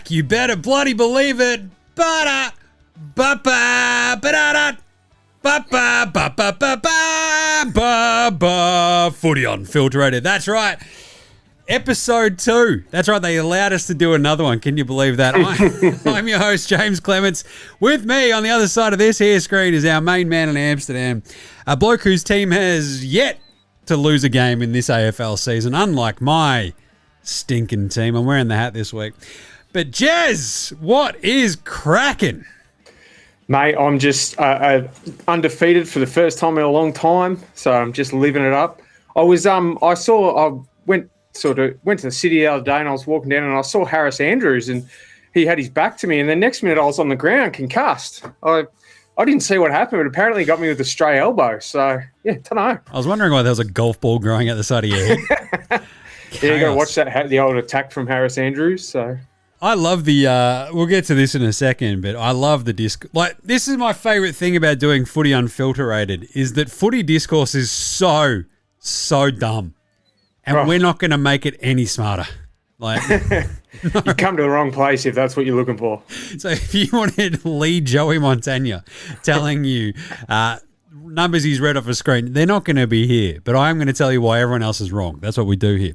back. You better bloody believe it. Ba-da, ba-ba, ba-da-da, ba-ba, ba-ba, ba-ba, ba-ba. Footy Unfilterated. That's right. Episode 2. That's right. They allowed us to do another one. Can you believe that? I'm your host, James Clements. With me on the other side of this here screen is our main man in Amsterdam, a bloke whose team has yet to lose a game in this AFL season, unlike my stinking team. I'm wearing the hat this week. But Jez, what is cracking? Mate, I'm just undefeated for the first time in a long time, so I'm just living it up. I went to the city the other day and I was walking down and I saw Harris Andrews and he had his back to me, and the next minute I was on the ground concussed. I didn't see what happened, but apparently he got me with a stray elbow. So, yeah, don't know. I was wondering why there was a golf ball growing out the side of your head. Yeah, you got to watch the old attack from Harris Andrews. So I love the we'll get to this in a second, but I love the disc. Like, this is my favourite thing about doing Footy Unfilterated is that footy discourse is so dumb. And we're not going to make it any smarter. Like, you come to the wrong place if that's what you're looking for. So if you wanted Lee Joey Montagna telling you numbers he's read off a screen, they're not going to be here. But I am going to tell you why everyone else is wrong. That's what we do here.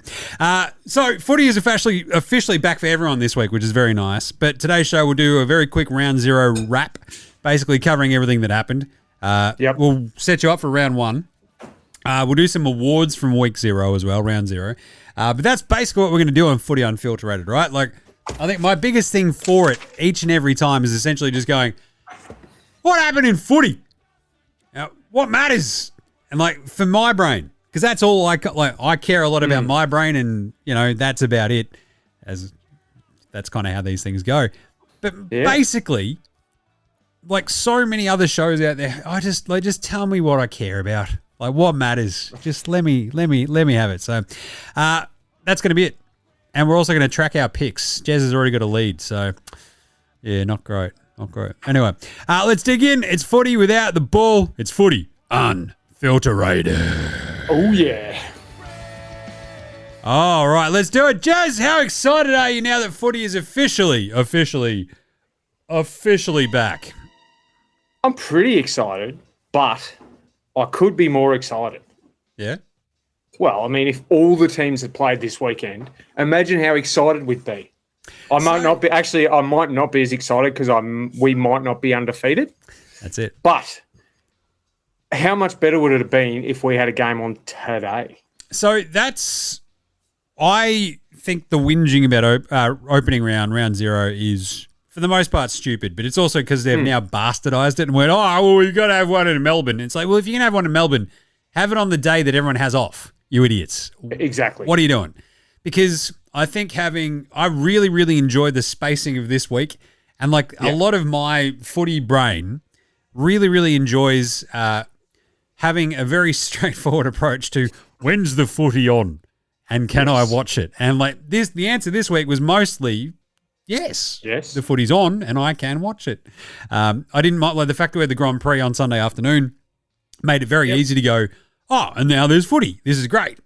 So footy is officially back for everyone this week, which is very nice. But today's show we'll do a very quick round 0 wrap, basically covering everything that happened. We'll set you up for round 1. We'll do some awards from week 0 as well, round 0. But that's basically what we're going to do on Footy Unfilterated, right? Like, I think my biggest thing for it each and every time is essentially just going, what happened in footy? What matters? And like, for my brain, because that's all I care a lot about my brain, and that's about it. As that's kind of how these things go. But basically, like so many other shows out there, just tell me what I care about. Like, what matters? Just let me have it. So that's going to be it. And we're also going to track our picks. Jez has already got a lead, so yeah, not great. Anyway, let's dig in. It's footy without the ball. It's Footy Unfilterated. Oh, yeah. All right, let's do it. Jez, how excited are you now that footy is officially back? I'm pretty excited, but I could be more excited. Yeah? Well, I mean, if all the teams had played this weekend, imagine how excited we'd be. I might not be as excited because we might not be undefeated. That's it. But how much better would it have been if we had a game on today? So I think the whinging about opening round 0 is, for the most part, stupid, but it's also because they've now bastardized it and went, we've got to have one in Melbourne. It's like, well, if you're going to have one in Melbourne, have it on the day that everyone has off, you idiots. Exactly. What are you doing? Because I think I really, really enjoyed the spacing of this week, and a lot of my footy brain really, really enjoys having a very straightforward approach to when's the footy on and can I watch it? And the answer this week was mostly yes. The footy's on and I can watch it. I didn't mind the fact that we had the Grand Prix on Sunday afternoon made it very easy to go, and now there's footy. This is great.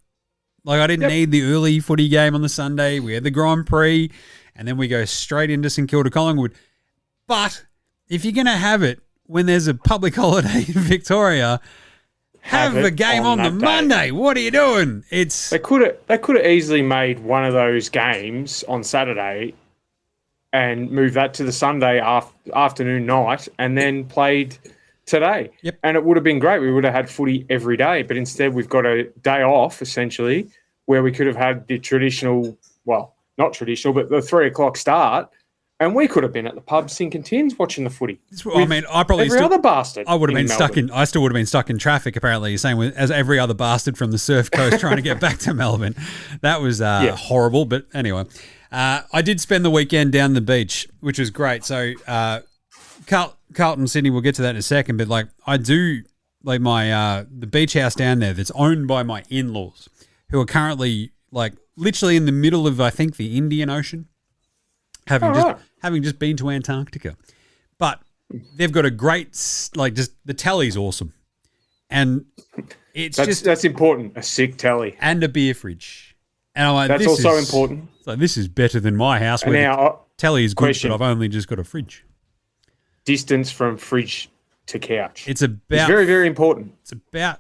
I didn't need the early footy game on the Sunday. We had the Grand Prix and then we go straight into St Kilda Collingwood. But if you're going to have it when there's a public holiday in Victoria, have a game on the Monday. What are you doing? They could have easily made one of those games on Saturday and moved that to the Sunday afternoon night and then played today. Yep. And it would have been great. We would have had footy every day, but instead we've got a day off, essentially, where we could have had the traditional, well, not traditional, but the 3 o'clock start, and we could have been at the pub sinking tins watching the footy. Other bastard. I would have been I still would have been stuck in traffic, apparently, same as every other bastard from the surf coast trying to get back to Melbourne. That was horrible, but anyway. I did spend the weekend down the beach, which was great. So Carlton, Sydney, we'll get to that in a second, but I do my the beach house down there that's owned by my in-laws, who are currently literally in the middle of, I think, the Indian Ocean, having just been to Antarctica. But they've got a great, just the telly's awesome. And that's important, a sick telly. And a beer fridge. And I'm like, that's also important. So this is better than my house. And now telly is good, Question. but I've only just got a fridge. Distance from fridge to couch. It's very, very important. It's about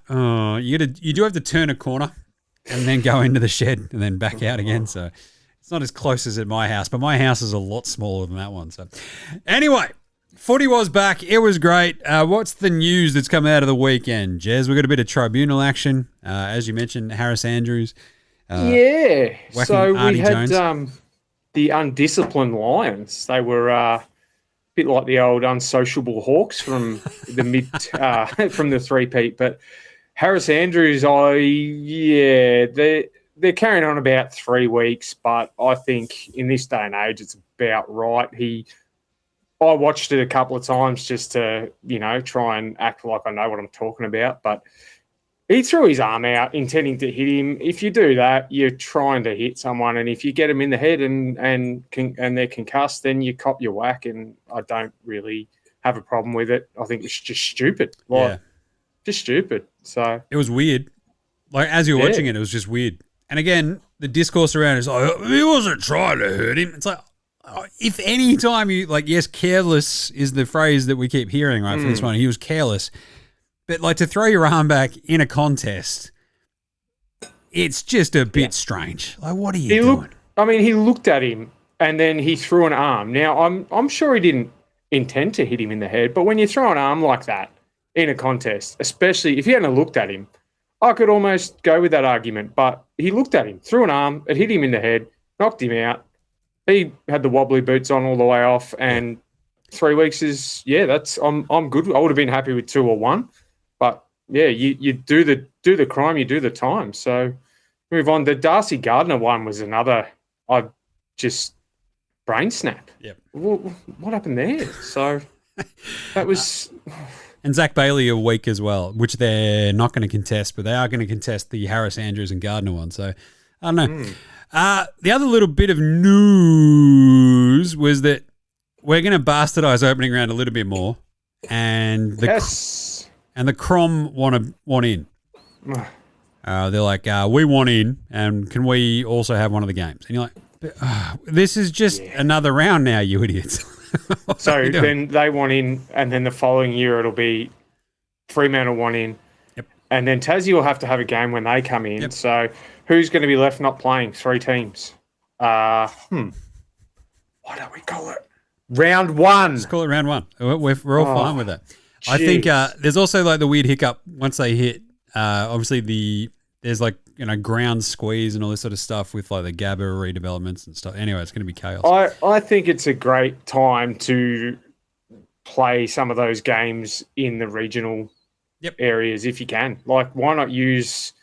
you do have to turn a corner and then go into the shed and then back out again. So it's not as close as at my house, but my house is a lot smaller than that one. So anyway, footy was back. It was great. What's the news that's come out of the weekend, Jez? We got a bit of tribunal action, as you mentioned. Harris Andrews. So Arnie we had Jones. The undisciplined Lions. They were a bit like the old unsociable Hawks from the from the three-peat. But Harris Andrews, they're carrying on about 3 weeks, but I think in this day and age, it's about right. I watched it a couple of times just to, try and act like I know what I'm talking about. But he threw his arm out intending to hit him. If you do that, you're trying to hit someone. And if you get them in the head and they're concussed, then you cop your whack. And I don't really have a problem with it. I think it's just stupid. Just stupid. So it was weird. Like, as you're watching it, it was just weird. And again, the discourse around is like, he wasn't trying to hurt him. It's like, if any time yes, careless is the phrase that we keep hearing, right, for this one. He was careless. But, to throw your arm back in a contest, it's just a bit strange. Like, what are you doing? He looked at him and then he threw an arm. Now, I'm sure he didn't intend to hit him in the head, but when you throw an arm like that in a contest, especially if he hadn't looked at him, I could almost go with that argument. But he looked at him, threw an arm, it hit him in the head, knocked him out. He had the wobbly boots on all the way off, and 3 weeks is I'm good. I would have been happy with 2 or 1. But you do the crime, you do the time. So move on. The Darcy Gardner one was another. I just brain snap. Yep. What happened there? So that was. And Zach Bailey a week as well, which they're not going to contest, but they are going to contest the Harris Andrews and Gardner one. So I don't know. The other little bit of news was that we're going to bastardize opening round a little bit more, and the Crom want in. They're like, we want in, and can we also have one of the games? And you're like, this is just another round now, you idiots. So then they want in, and then the following year it'll be Fremantle want in. Yep. And then Tassie will have to have a game when they come in. Yep. So who's going to be left not playing? 3 teams. What do we call it? Round 1. Let's call it round 1. We're all fine with that. Geez. I think there's also the weird hiccup once they hit. Obviously, there's ground squeeze and all this sort of stuff with the Gabba redevelopments and stuff. Anyway, it's going to be chaos. I think it's a great time to play some of those games in the regional areas if you can. Why not use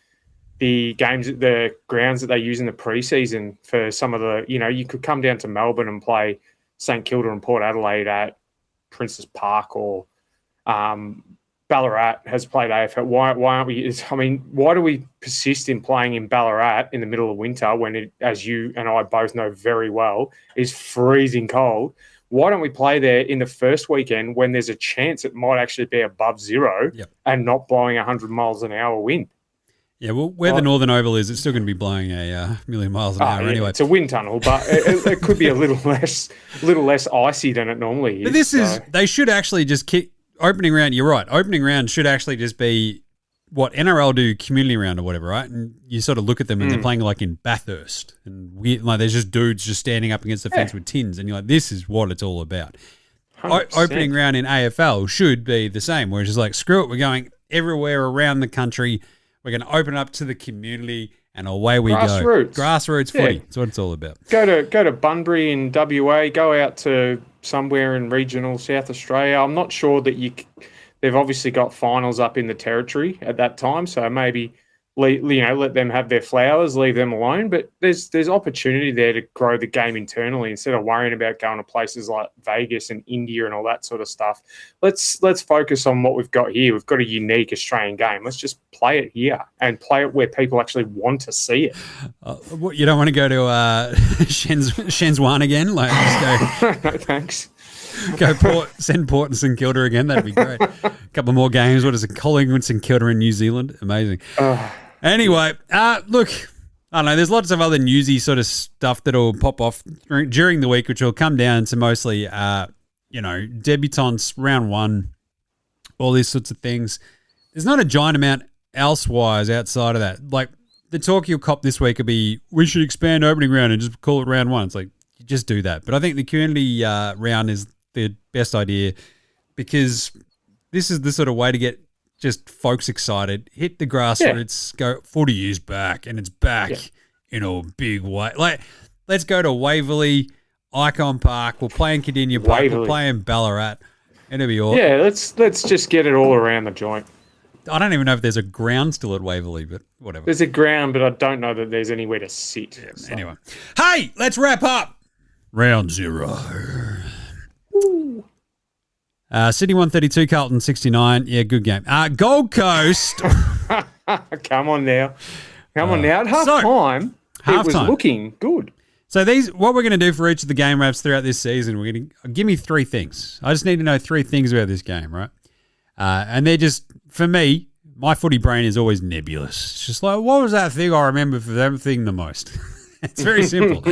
the grounds that they use in the preseason for some of the, you could come down to Melbourne and play St Kilda and Port Adelaide at Princes Park, or Ballarat has played AFL. Why aren't we? Why do we persist in playing in Ballarat in the middle of winter when it, as you and I both know very well, is freezing cold? Why don't we play there in the first weekend when there's a chance it might actually be above zero and not blowing 100 miles an hour wind? Yeah, well, where the Northern Oval is, it's still going to be blowing a million miles an hour anyway. It's a wind tunnel, but it could be a little less icy than it normally is. But they should actually just kick opening round. You're right. Opening round should actually just be what NRL do, community round or whatever, right? And you sort of look at them and they're playing in Bathurst, and there's just dudes just standing up against the fence with tins, and you're like, this is what it's all about. Opening round in AFL should be the same, where it's just screw it, we're going everywhere around the country. We're going to open up to the community, and away we go. Grassroots footy. That's what it's all about. Go to Bunbury in WA. Go out to somewhere in regional South Australia. I'm not sure that they've obviously got finals up in the territory at that time, so maybe let them have their flowers, leave them alone. But there's opportunity there to grow the game internally instead of worrying about going to places like Vegas and India and all that sort of stuff. Let's focus on what we've got here. We've got a unique Australian game. Let's just play it here and play it where people actually want to see it. You don't want to go to Shenzhen again? No, thanks. Send Port and St Kilda again. That'd be great. A couple more games. What is it? Collingwood, St Kilda in New Zealand. Amazing. Anyway, look, I don't know. There's lots of other newsy sort of stuff that'll pop off during the week, which will come down to mostly, debutants, round one, all these sorts of things. There's not a giant amount elsewise outside of that. Like, the talk you'll cop this week will be, we should expand opening round and just call it round one. It's like, just do that. But I think the community round is the best idea because this is the sort of way to get just folks excited. Hit the grassroots, go 40 years back, and it's back in a big way. Like, let's go to Waverley, Icon Park. We'll play in Cardinia Park. We'll play in Ballarat. It'll be awesome. Yeah, let's just get it all around the joint. I don't even know if there's a ground still at Waverley, but whatever. There's a ground, but I don't know that there's anywhere to sit. Yeah, so. Anyway. Hey, let's wrap up. Round 0. Sydney 132, Carlton 69. Yeah, good game. Gold Coast. Come on now. At half-time, it was looking good. So what we're going to do for each of the game wraps throughout this season, we're going to give me 3 things. I just need to know 3 things about this game, right? And they're just, for me, my footy brain is always nebulous. It's just like, what was that thing I remember for that thing the most? It's very simple.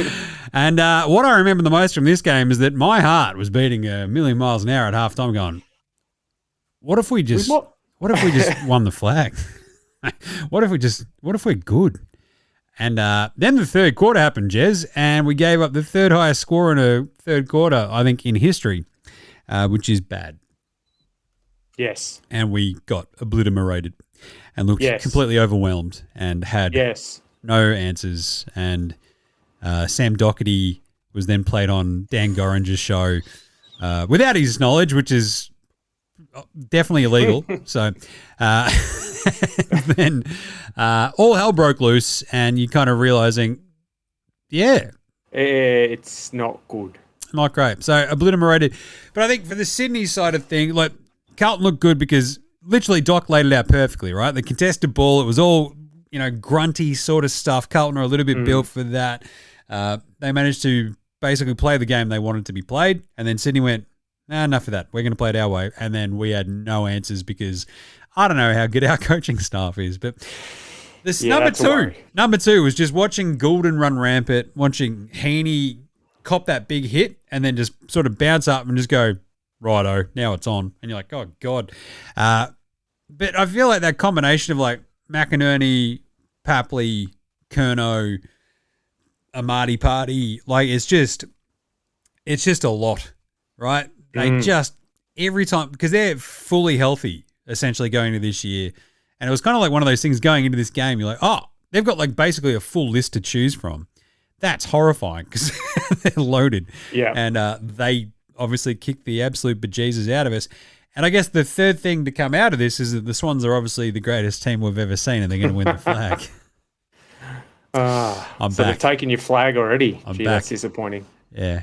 And what I remember the most from this game is that my heart was beating a million miles an hour at halftime going, what if we just won the flag? What if we're good? And then the third quarter happened, Jez, and we gave up the third highest score in a third quarter, I think, in history, which is bad. Yes. And we got obliterated and looked completely overwhelmed and had no answers. And Sam Doherty was then played on Dan Gorringer's show without his knowledge, which is definitely illegal. So then all hell broke loose, and you kind of realizing, it's not good. Not great. So obliterated. But I think for the Sydney side of things, like, Carlton looked good because literally Doc laid it out perfectly, right? The contested ball, it was all, grunty sort of stuff. Carlton are a little bit built for that. They managed to basically play the game they wanted to be played, and then Sydney went, enough of that. We're going to play it our way. And then we had no answers because I don't know how good our coaching staff is. But this number two was just watching Goulden run rampant, watching Heaney cop that big hit, and then just sort of bounce up and just go, righto, now it's on. And you're like, oh, God. But I feel like that combination of, like, McInerney, Papley, Curnow, Amati Party, like, it's just a lot, right? They just, every time, because they're fully healthy, essentially, going into this year. And it was kind of like one of those things going into this game. You're like, oh, they've got, like, basically a full list to choose from. That's horrifying because they're loaded. Yeah. And they obviously kicked the absolute bejesus out of us. And I guess the third thing to come out of this is that the Swans are obviously the greatest team we've ever seen, and they're going to win the flag. I'm so back. They've taken your flag already. I'm back. That's disappointing. Yeah.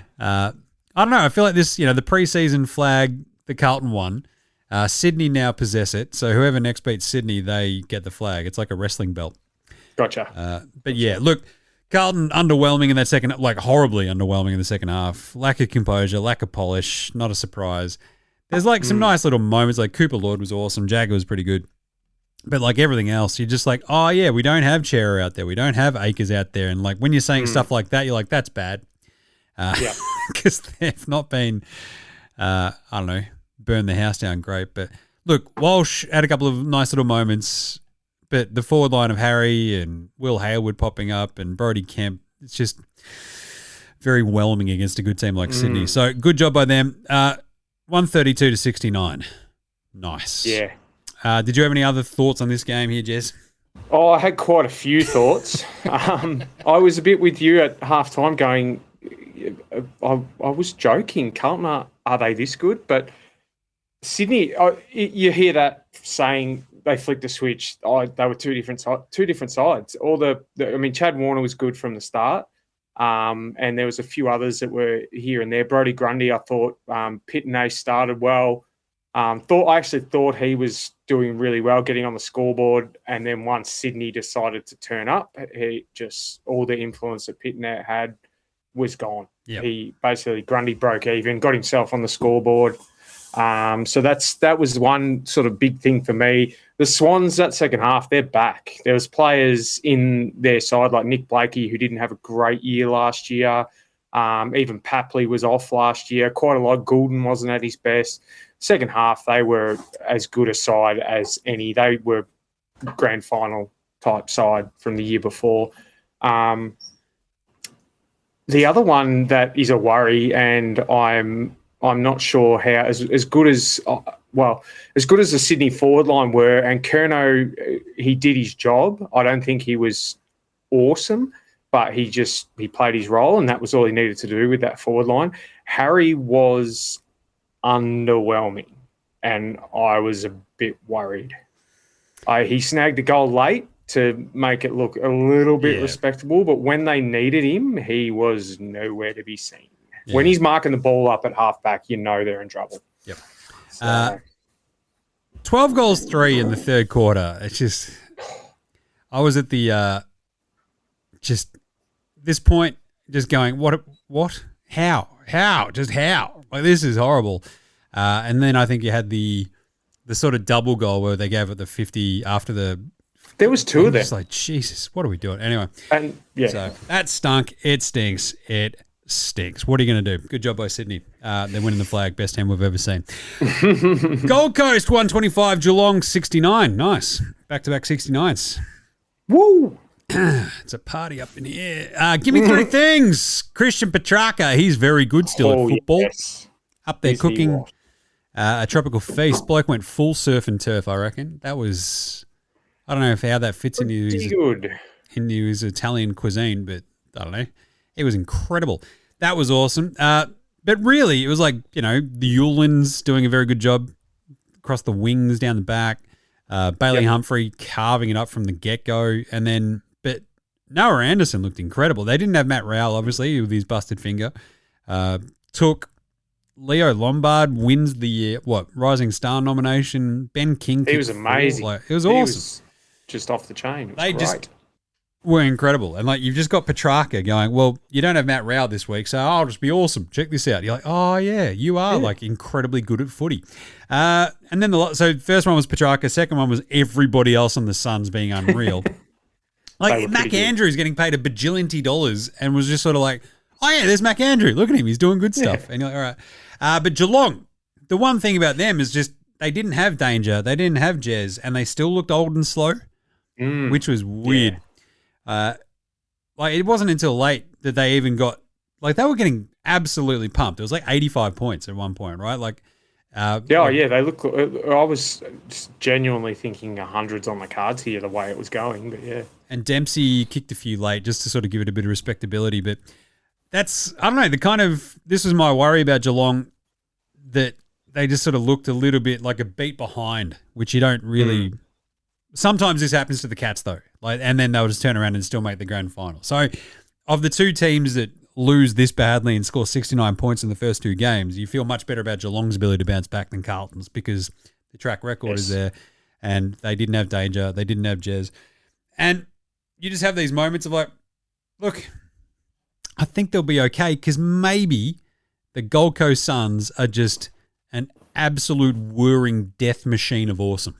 I don't know. I feel like this, the preseason flag, the Carlton won. Sydney now possess it. So whoever next beats Sydney, they get the flag. It's like a wrestling belt. Gotcha. But yeah, look, Carlton underwhelming in that second, like horribly underwhelming in the second half. Lack of composure, lack of polish, not a surprise. There's like some nice little moments, like Cooper Lord was awesome, Jagger was pretty good. But like everything else, you're just like, oh yeah, we don't have Chera out there. We don't have Akers out there. And like when you're saying stuff like that, you're like, that's bad. Because they've not been, I don't know, burn the house down great. But look, Walsh had a couple of nice little moments. But the forward line of Harry and Will Hayward popping up and Brodie Kemp, it's just very whelming against a good team like Sydney. So good job by them. 132 to 69. Nice. Yeah. Did you have any other thoughts on this game here, Jez? Oh, I had quite a few thoughts. I was a bit with you at halftime going, I was joking. Carlton, are they this good? But Sydney, you hear that saying, they flicked a switch. They were two different sides. Chad Warner was good from the start, and there was a few others that were here and there. Brodie Grundy, I thought, Pitney started well. I actually thought he was doing really well, getting on the scoreboard. And then once Sydney decided to turn up, all the influence that Pitney had was gone. Yep. He basically, Grundy broke even, got himself on the scoreboard. So that was one sort of big thing for me. The Swans, that second half, they're back. There was players in their side like Nick Blakey, who didn't have a great year last year. Even Papley was off last year. Quite a lot. Goulden wasn't at his best. Second half, they were as good a side as any. They were grand final type side from the year before. The other one that is a worry, and I'm not sure how as good as the Sydney forward line were, and Curnow, he did his job. I don't think he was awesome, but he played his role, and that was all he needed to do with that forward line. Harry was underwhelming, and I was a bit worried. He snagged the goal late to make it look a little bit respectable, but when they needed him, he was nowhere to be seen. Yeah. When he's marking the ball up at halfback, you know they're in trouble. Yep. So, 12 goals, 3 in the third quarter. It's just, I was at the, just this point, just going, what, how, just how? Like, this is horrible. And then I think you had the sort of double goal where they gave it the 50 after the. There was two of them. It's like, Jesus, what are we doing? Anyway. And yeah. So that stunk. It stinks. It stinks. What are you going to do? Good job by Sydney. They're winning the flag. Best team we've ever seen. Gold Coast 125, Geelong 69. Nice. Back-to-back 69s. Woo! It's a party up in here. Give me three things. Christian Petrarca. He's very good still at football. Yes. Up there cooking a tropical feast. Bloke went full surf and turf, I reckon. That was, I don't know how that fits into his Italian cuisine, but I don't know. It was incredible. That was awesome. But really, it was like, the Ewlands doing a very good job across the wings, down the back. Bailey Humphrey carving it up from the get-go. But Noah Anderson looked incredible. They didn't have Matt Rowell, obviously, with his busted finger. Took Leo Lombard, wins the, Rising Star nomination. Ben King. He was amazing. It was awesome. Was just off the chain. It was great. Just were incredible. And you've just got Petrarca going, well, you don't have Matt Rowell this week, so I'll just be awesome. Check this out. You're like, oh yeah, you are incredibly good at footy. And then so first one was Petrarca, second one was everybody else on the Suns being unreal. Mac Andrews getting paid $1 bajillion and was just sort of like, oh yeah, there's Mac Andrew. Look at him, he's doing good stuff. Yeah. And you're like, all right. But Geelong, the one thing about them is just they didn't have Danger, they didn't have Jez, and they still looked old and slow, which was weird. Yeah. It wasn't until late that they even got, they were getting absolutely pumped. It was 85 points at one point, right? They look. I was genuinely thinking 100s on the cards here, the way it was going, but yeah. And Dempsey kicked a few late just to sort of give it a bit of respectability, but that's, I don't know, this was my worry about Geelong, that they just sort of looked a little bit like a beat behind, which you don't really. Sometimes this happens to the Cats though, and then they'll just turn around and still make the grand final. So, of the two teams that lose this badly and score 69 points in the first two games, you feel much better about Geelong's ability to bounce back than Carlton's, because the track record is there, and they didn't have Danger, they didn't have Jez, and you just have these moments of look, I think they'll be okay, because maybe the Gold Coast Suns are just an absolute whirring death machine of awesome.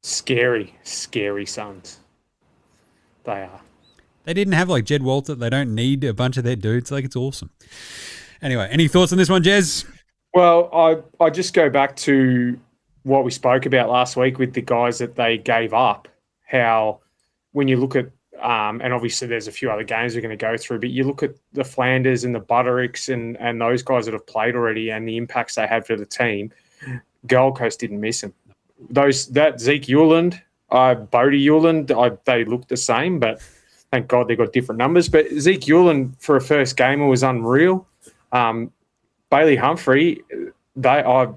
Scary Suns. They are. They didn't have Jed Walter. They don't need a bunch of their dudes. It's awesome. Anyway, any thoughts on this one, Jez? Well, I just go back to what we spoke about last week with the guys that they gave up. How when you look at, and obviously there's a few other games we're going to go through, but you look at the Flanders and the Buttericks and those guys that have played already and the impacts they had for the team, Gold Coast didn't miss them. That Zeke Ewland, Bodie Ewland, they looked the same, but thank God they got different numbers. But Zeke Ewland for a first gamer was unreal. Bailey Humphrey, I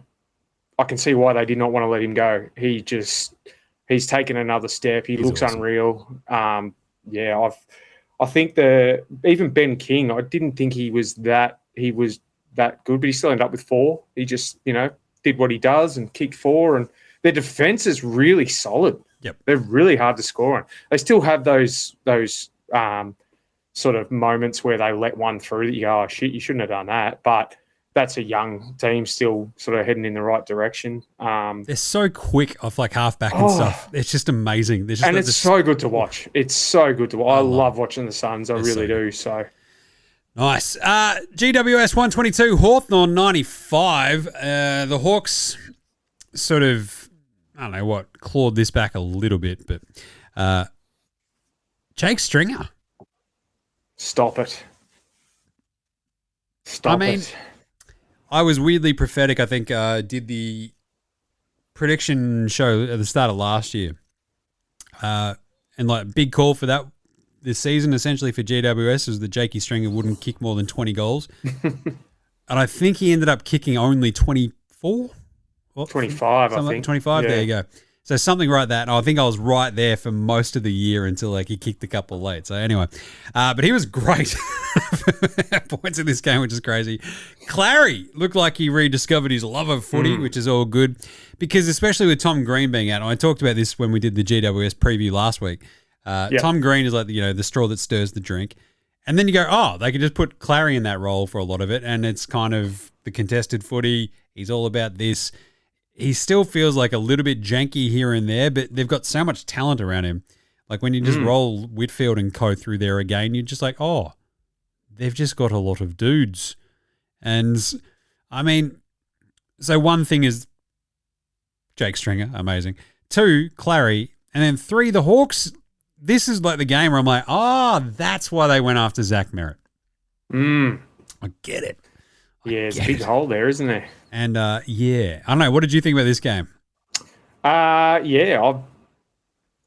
can see why they did not want to let him go. He's taken another step. He looks awesome. Unreal. I think even Ben King, I didn't think he was that good, but he still ended up with 4. He just did what he does and kicked 4 and. Their defense is really solid. Yep. They're really hard to score on. They still have those sort of moments where they let one through that you go, oh, shit, you shouldn't have done that. But that's a young team still sort of heading in the right direction. They're so quick off like halfback and stuff. It's just amazing. It's so good to watch. It's so good to watch. I love watching the Suns. I really do. So nice. GWS 122, Hawthorn 95. The Hawks sort of, I don't know what, clawed this back a little bit, but Jake Stringer. Stop it. Stop it. I was weirdly prophetic. I think did the prediction show at the start of last year. And like big call for that this season, essentially for GWS, was that Jakey Stringer wouldn't kick more than 20 goals. And I think he ended up kicking only 24? 25, I think. 25, yeah. There you go. So something like that. I think I was right there for most of the year until like he kicked a couple late. So anyway, but he was great points in this game, which is crazy. Clary looked like he rediscovered his love of footy, which is all good because especially with Tom Green being out, and I talked about this when we did the GWS preview last week. Tom Green is like, the straw that stirs the drink. And then you go, they could just put Clary in that role for a lot of it. And it's kind of the contested footy. He's all about this. He still feels like a little bit janky here and there, but they've got so much talent around him. Like when you just roll Whitfield and co through there again, you're just like, they've just got a lot of dudes. And I mean, so one thing is Jake Stringer, amazing. 2, Clary. And then 3, the Hawks. This is like the game where I'm like, that's why they went after Zach Merritt. I get it. There's a big hole there, isn't there? And, I don't know. What did you think about this game? I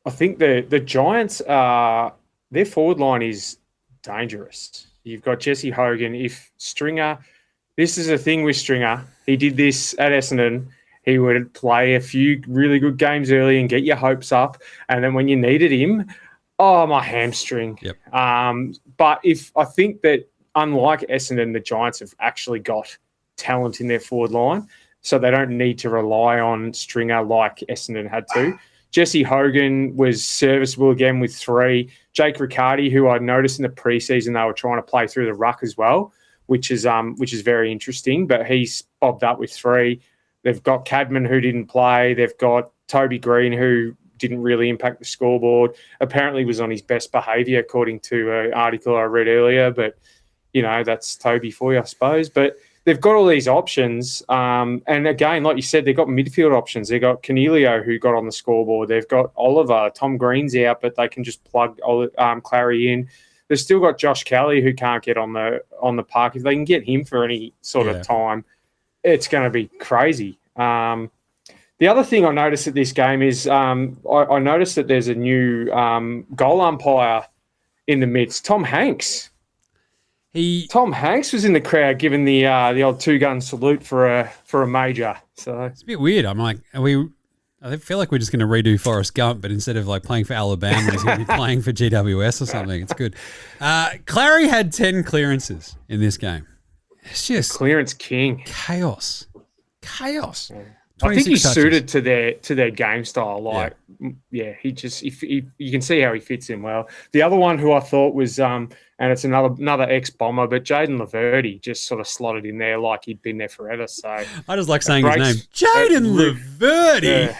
think the Giants, their forward line is dangerous. You've got Jesse Hogan. If Stringer, this is a thing with Stringer. He did this at Essendon. He would play a few really good games early and get your hopes up. And then when you needed him, my hamstring. Yep. But I think that unlike Essendon, the Giants have actually got talent in their forward line, so they don't need to rely on Stringer like Essendon had to. Jesse Hogan was serviceable again with 3. Jake Riccardi, who I noticed in the preseason they were trying to play through the ruck as well, which is very interesting, but he's bobbed up with 3. They've got Cadman, who didn't play. They've got Toby Green, who didn't really impact the scoreboard. Apparently was on his best behaviour, according to an article I read earlier, but that's Toby for you, I suppose. But they've got all these options. And again, like you said, they've got midfield options. They've got Canelio, who got on the scoreboard. They've got Oliver. Tom Green's out, but they can just plug Clary in. They've still got Josh Kelly, who can't get on the park. If they can get him for any sort of time, it's going to be crazy. The other thing I noticed at this game is I noticed that there's a new goal umpire in the midst, Tom Hanks. Tom Hanks was in the crowd giving the old 2-gun salute for a major. So it's a bit weird. I'm like, I feel like we're just going to redo Forrest Gump, but instead of like playing for Alabama, he's going to be playing for GWS or something. It's good. Clary had 10 clearances in this game. It's just clearance king. Chaos. Yeah. I think he's suited to their game style. He just you can see how he fits in well. The other one who I thought was and it's another ex-Bomber, but Jaden Laverty just sort of slotted in there like he'd been there forever. So I just like saying his name, Jaden Laverty. Yeah.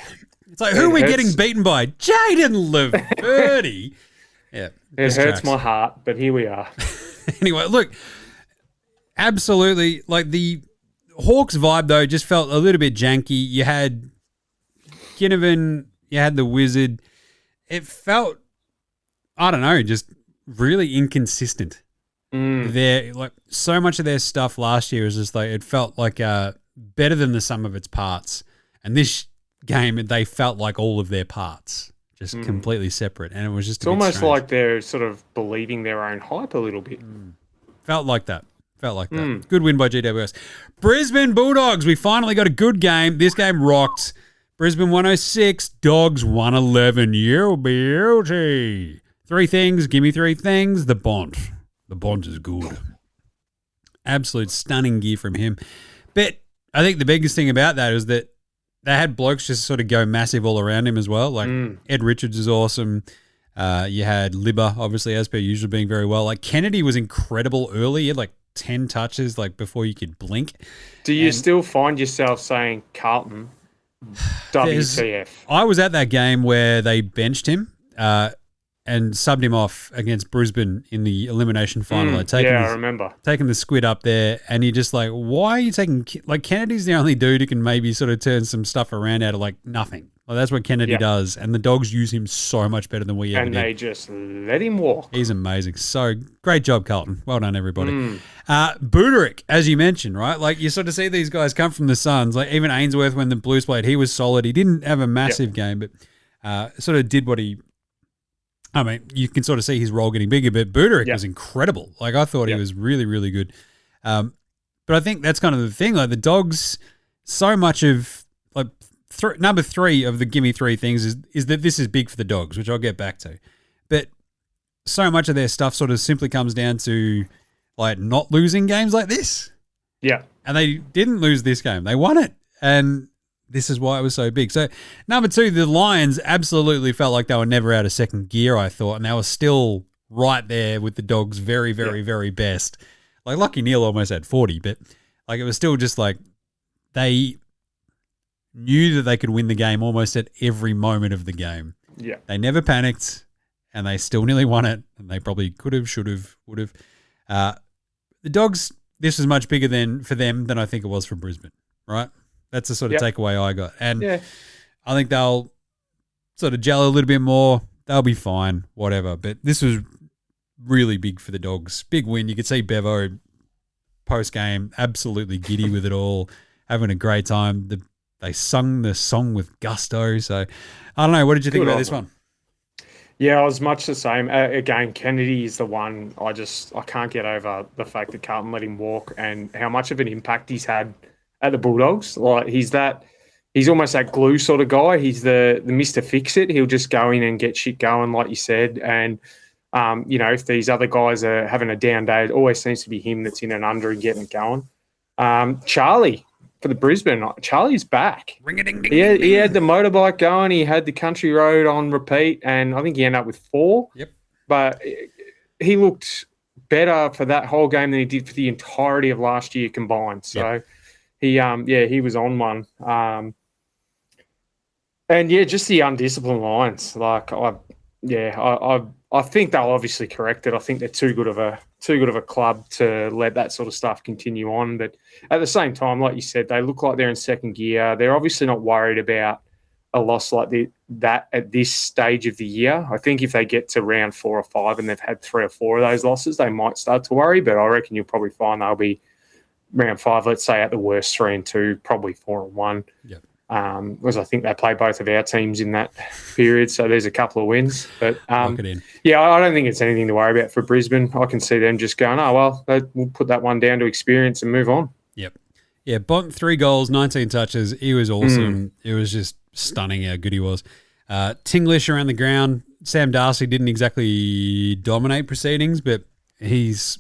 It's like, who are we getting beaten by? Jaden Laverty. Yeah, it hurts my heart, but here we are. Anyway, look, absolutely, like the Hawks vibe, though, just felt a little bit janky. You had Ginnivan, you had the Wizard. It felt, I don't know, just really inconsistent. Like so much of their stuff last year is just like, it felt like better than the sum of its parts. And this game, they felt like all of their parts, just completely separate. And it was just it's almost strange. Like they're sort of believing their own hype a little bit. Felt like that. Good win by GWS. Brisbane Bulldogs. We finally got a good game. This game rocked. Brisbane 106, Dogs 111. You beauty. 3 things. Give me 3 things. The Bont. The Bont is good. Absolute stunning gear from him. But I think the biggest thing about that is that they had blokes just sort of go massive all around him as well. Like Ed Richards is awesome. You had Libba, obviously, as per usual, being very well. Like Kennedy was incredible early. He had like 10 touches like before you could blink. Do you still find yourself saying Carlton? WTF. I was at that game where they benched him and subbed him off against Brisbane in the elimination final. I remember. Taking the squid up there, and you're just like, why are you taking... Like, Kennedy's the only dude who can maybe sort of turn some stuff around out of, like, nothing. Like, that's what Kennedy does, and the Dogs use him so much better than we ever did. And they just let him walk. He's amazing. So, great job, Carlton. Well done, everybody. Buderick, as you mentioned, right? Like, you sort of see these guys come from the Suns. Like, even Ainsworth, when the Blues played, he was solid. He didn't have a massive game, but sort of did what he... I mean, you can sort of see his role getting bigger, but Buderick was incredible. Like, I thought he was really, really good. But I think that's kind of the thing. Like, the Dogs, so much of, like, number 3 of the gimme 3 things is that this is big for the Dogs, which I'll get back to. But so much of their stuff sort of simply comes down to, like, not losing games like this. Yeah. And they didn't lose this game. They won it. And this is why it was so big. So, number 2, the Lions absolutely felt like they were never out of second gear, I thought, and they were still right there with the Dogs' very, very, very best. Like, Lucky Neal almost had 40, but, like, it was still just like they knew that they could win the game almost at every moment of the game. Yeah. They never panicked, and they still nearly won it, and they probably could have, should have, would have. The Dogs, this was much bigger for them than I think it was for Brisbane, right? That's the sort of takeaway I got. And I think they'll sort of gel a little bit more. They'll be fine, whatever. But this was really big for the Dogs. Big win. You could see Bevo post-game absolutely giddy with it all, having a great time. They sung the song with gusto. So, I don't know. What did you think about this one? Yeah, I was much the same. Again, Kennedy is the one I can't get over the fact that Carlton let him walk and how much of an impact he's had at the Bulldogs. Like, he's almost that glue sort of guy. He's the Mr. Fix-It. He'll just go in and get shit going, like you said. And, if these other guys are having a down day, it always seems to be him that's in and under and getting it going. Charlie, for the Brisbane, Charlie's back. He had the motorbike going. He had the country road on repeat, and I think he ended up with 4. Yep. But he looked better for that whole game than he did for the entirety of last year combined. So, he was on one. Just the undisciplined Lions. Like, I think they'll obviously correct it. I think they're too good of a club to let that sort of stuff continue on. But at the same time, like you said, they look like they're in second gear. They're obviously not worried about a loss like that at this stage of the year. I think if they get to round 4 or 5 and they've had 3 or 4 of those losses, they might start to worry. But I reckon you'll probably find they'll be round 5, let's say at the worst 3-2, probably 4-1. Yep. Because I think they play both of our teams in that period, so there's a couple of wins. But I don't think it's anything to worry about for Brisbane. I can see them just going, we'll put that one down to experience and move on. Yep. Yeah, Bont, 3 goals, 19 touches. He was awesome. It was just stunning how good he was. Tinglish around the ground. Sam Darcy didn't exactly dominate proceedings, but he's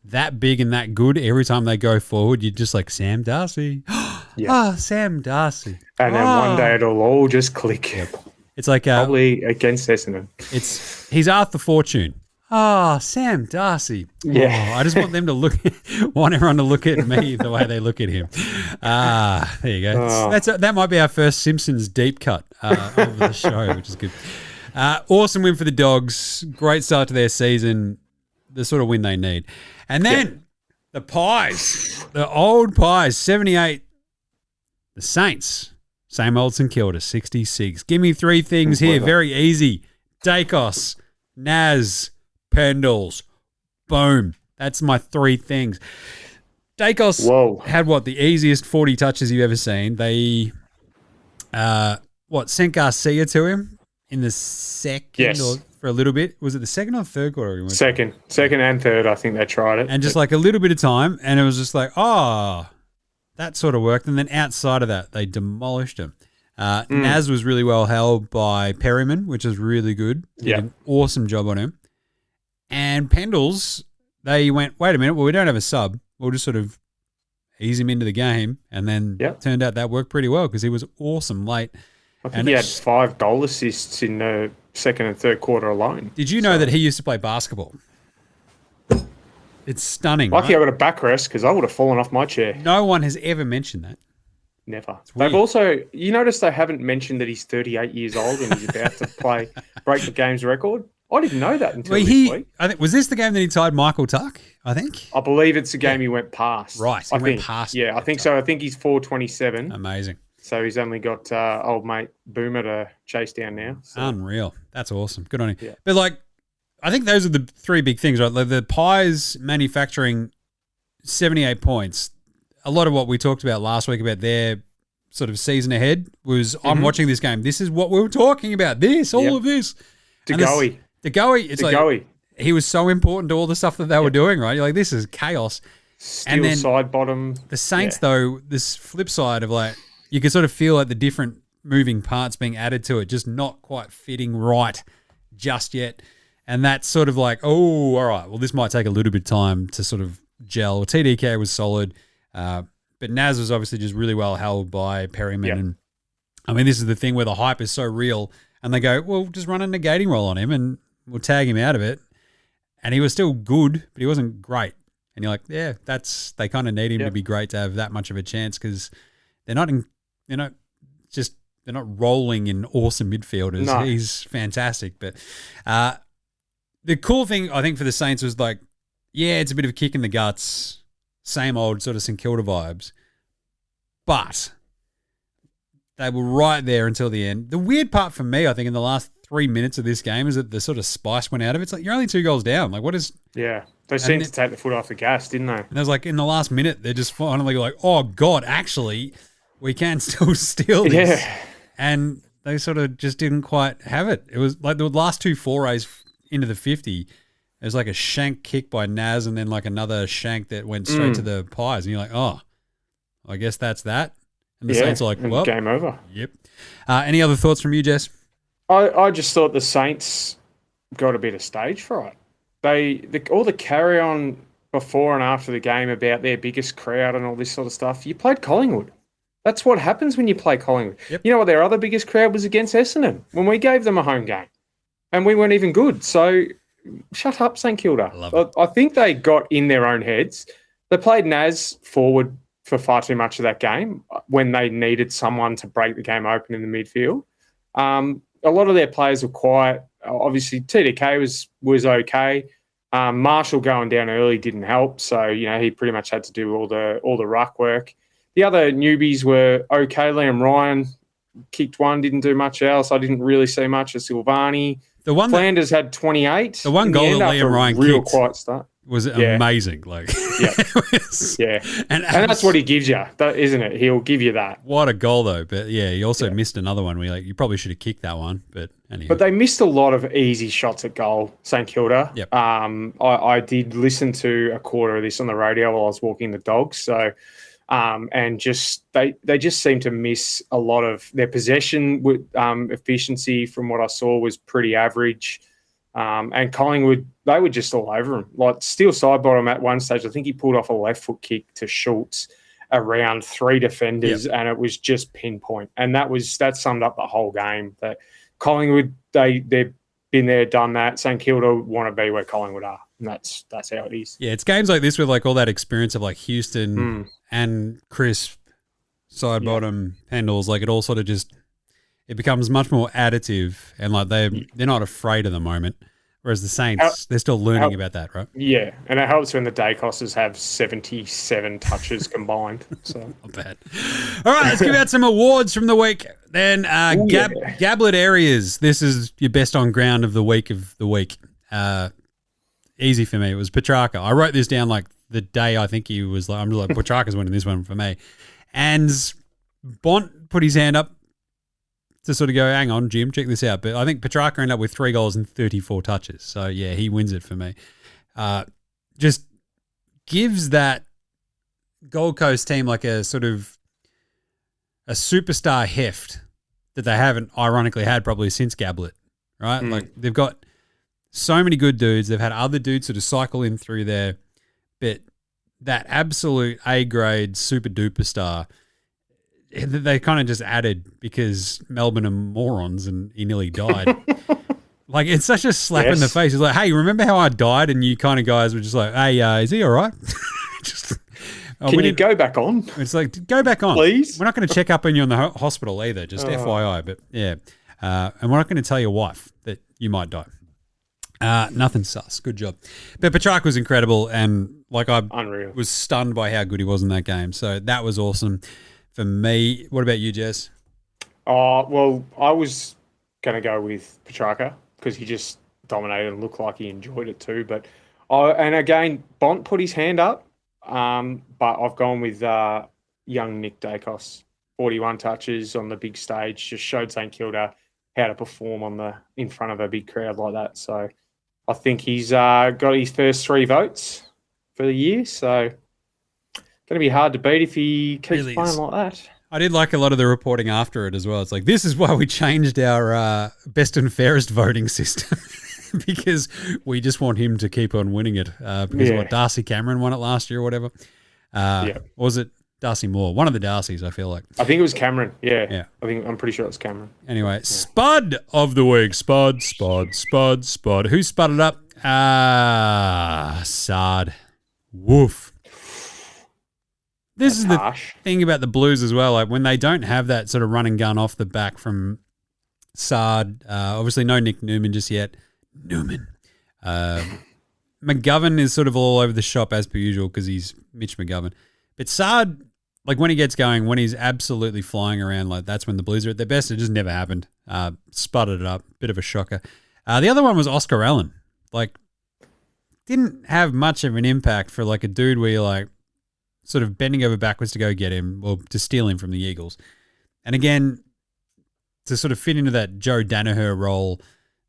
that big and that good. Every time they go forward, you're just like, Sam Darcy. Sam Darcy. And then one day it'll all just click. Yep. It's like probably against Essendon. He's Arthur Fortune. Sam Darcy. Yeah. I just want them to want everyone to look at me the way they look at him. There you go. That might be our first Simpsons deep cut of the show, which is good. Awesome win for the Dogs. Great start to their season. The sort of win they need. And then the Pies, the old Pies, 78. The Saints, same old St Kilda, 66. Give me 3 things here, very easy. Dacos, Naz, Pendles, boom. That's my 3 things. Dacos had the easiest 40 touches you've ever seen. They, sent Garcia to him in the second or for a little bit. Was it the second or third quarter? Second and third, I think they tried it. And just like a little bit of time, and it was just like, that sort of worked. And then outside of that, they demolished him. Naz was really well held by Perryman, which is really good. Did an awesome job on him. And Pendles, they went, wait a minute, we don't have a sub. We'll just sort of ease him into the game. And then turned out that worked pretty well because he was awesome late. I think he had 5 goal assists in the second and third quarter alone. Did you know that he used to play basketball? It's stunning. Lucky right? I got a backrest because I would have fallen off my chair. No one has ever mentioned that. Never. weird. They've also, you notice they haven't mentioned that he's 38 years old and he's about to break the game's record. I didn't know that until this week. I think was this the game that he tied Michael Tuck? I think. I believe it's the game he went past. Right, he went past. Yeah, I think so. I think he's 4:27. Amazing. So he's only got old mate Boomer to chase down now. So. Unreal. That's awesome. Good on you. Yeah. But like, I think those are the three big things, right? Like the Pies manufacturing 78 points. A lot of what we talked about last week about their sort of season ahead was I'm watching this game. This is what we were talking about. All of this. De Goey. Like he was so important to all the stuff that they were doing, right? You're like, this is chaos. Steel side bottom. The Saints, though, this flip side of like, you could sort of feel like the different moving parts being added to it, just not quite fitting right just yet. And that's sort of like, oh, all right, well, this might take a little bit of time to sort of gel. TDK was solid, but Naz was obviously just really well held by Perryman. Yeah. And I mean, this is the thing where the hype is so real, and they go, well, just run a negating roll on him and we'll tag him out of it. And he was still good, but he wasn't great. And you're like, yeah, they kind of need him to be great to have that much of a chance because they're not they're not rolling in awesome midfielders. No. He's fantastic. But the cool thing, I think, for the Saints was like, yeah, it's a bit of a kick in the guts, same old sort of St Kilda vibes. But they were right there until the end. The weird part for me, I think, in the last 3 minutes of this game is that the sort of spice went out of it. It's like, you're only 2 goals down. Like, what is... Yeah, they seemed to take the foot off the gas, didn't they? And it was like, in the last minute, they're just finally like, oh, God, actually, we can still steal this. Yeah. And they sort of just didn't quite have it. It was like the last 2 forays into the 50, it was like a shank kick by Naz and then like another shank that went straight to the Pies. And you're like, oh, I guess that's that. And the Saints are like, well, game over. Yep. Any other thoughts from you, Jess? I just thought the Saints got a bit of stage fright. All the carry on before and after the game about their biggest crowd and all this sort of stuff. You played Collingwood. That's what happens when you play Collingwood. Yep. You know what their other biggest crowd was against Essendon when we gave them a home game. And we weren't even good. So shut up, St Kilda. I think they got in their own heads. They played Naz forward for far too much of that game when they needed someone to break the game open in the midfield. A lot of their players were quiet. Obviously, TDK was okay. Marshall going down early didn't help. So, he pretty much had to do all the ruck work. The other newbies were okay. Liam Ryan kicked one, didn't do much else. I didn't really see much of Silvani. Flanders had 28. The one goal that Liam Ryan real kicked quiet start. Was amazing. Like, yeah. And that's what he gives you, isn't it? He'll give you that. What a goal, though. But, yeah, he also missed another one where you probably should have kicked that one. But anyway. But they missed a lot of easy shots at goal, St Kilda. Yep. I did listen to a quarter of this on the radio while I was walking the dogs. So, and just they just seem to miss a lot of their possession efficiency. From what I saw, was pretty average. And Collingwood, they were just all over him. Like steel side bottom at one stage, I think he pulled off a left foot kick to Schultz around 3 defenders, and it was just pinpoint. And that summed up the whole game. That Collingwood, they've been there, done that. St Kilda want to be where Collingwood are, and that's how it is. Yeah, it's games like this with like all that experience of like Houston and Crisp, side bottom, Pendles. Like it all sort of just. It becomes much more additive, and like they're not afraid of the moment. Whereas the Saints, they're still learning about that, right? Yeah, and it helps when the Dacosses have 77 touches combined. So not bad. All right, let's give out some awards from the week. Then Gablett Areas. This is your best on ground of the week Easy for me. It was Petrarca. I wrote this down like the day I think he was like, I'm just like, Petrarca's winning this one for me. And Bont put his hand up to sort of go, hang on, Jim, check this out. But I think Petrarca ended up with 3 goals and 34 touches. So, yeah, he wins it for me. Just gives that Gold Coast team like a sort of a superstar heft that they haven't ironically had probably since Gablett, right? Like they've got so many good dudes. They've had other dudes sort of cycle in through there. But that absolute A-grade super duper star – they kind of just added because Melbourne are morons and he nearly died. Like, it's such a slap in the face. It's like, hey, remember how I died? And you kind of guys were just like, hey, is he all right? Just, Can you go back on? It's like, go back on. Please? We're not going to check up on you in the hospital either, just FYI. But, yeah. And we're not going to tell your wife that you might die. Nothing sus. Good job. But Petrarch was incredible, and like I Unreal. was stunned by how good he was in that game. So that was awesome for me. What about you, Jess? Well, I was going to go with Petrarca because he just dominated and looked like he enjoyed it too. But and again, Bont put his hand up, but I've gone with young Nick Dacos. 41 touches on the big stage, just showed St Kilda how to perform in front of a big crowd like that. So I think he's got his first 3 votes for the year. So going to be hard to beat if he keeps playing like that. I did like a lot of the reporting after it as well. It's like, this is why we changed our best and fairest voting system because we just want him to keep on winning it. Because Darcy Cameron won it last year or whatever. Was it Darcy Moore? One of the Darcys, I feel like. I think it was Cameron. Yeah. I'm pretty sure it was Cameron. Anyway, Spud of the week. Spud. Who spudded up? Sard. Woof. This is the thing about the Blues as well. Like, when they don't have that sort of run and gun off the back from Sard, obviously no Nick Newman just yet. McGovern is sort of all over the shop as per usual because he's Mitch McGovern. But Sard, like, when he gets going, when he's absolutely flying around, like, that's when the Blues are at their best. It just never happened. Sputtered it up. Bit of a shocker. The other one was Oscar Allen. Like, didn't have much of an impact for, like, a dude where you're, like, sort of bending over backwards to go get him or to steal him from the Eagles. And again, to sort of fit into that Joe Danaher role,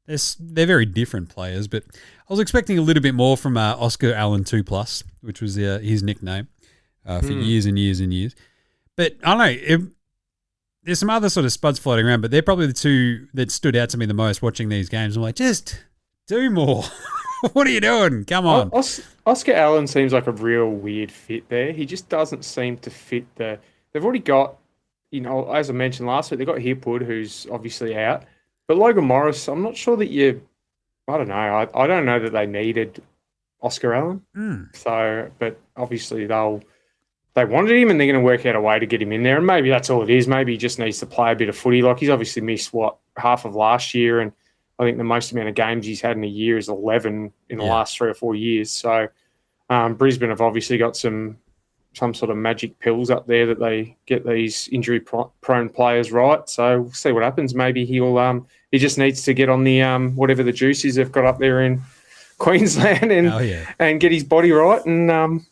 they're very different players, but I was expecting a little bit more from Oscar Allen 2+, which was his nickname for years and years and years. But I don't know, there's some other sort of spuds floating around, but they're probably the two that stood out to me the most watching these games. I'm like, just do more. What are you doing? Come on. Oscar Allen seems like a real weird fit there. He just doesn't seem to fit they've already got, as I mentioned last week, they've got Hipwood, who's obviously out. But Logan Morris, I'm not sure that I don't know. I don't know that they needed Oscar Allen. So, but obviously they wanted him and they're going to work out a way to get him in there. And maybe that's all it is. Maybe he just needs to play a bit of footy. Like, he's obviously missed, half of last year, and I think the most amount of games he's had in a year is 11 in the last 3 or 4 years. So Brisbane have obviously got some sort of magic pills up there that they get these injury-prone players right. So we'll see what happens. Maybe he just needs to get on the whatever the juice is they've got up there in Queensland and get his body right and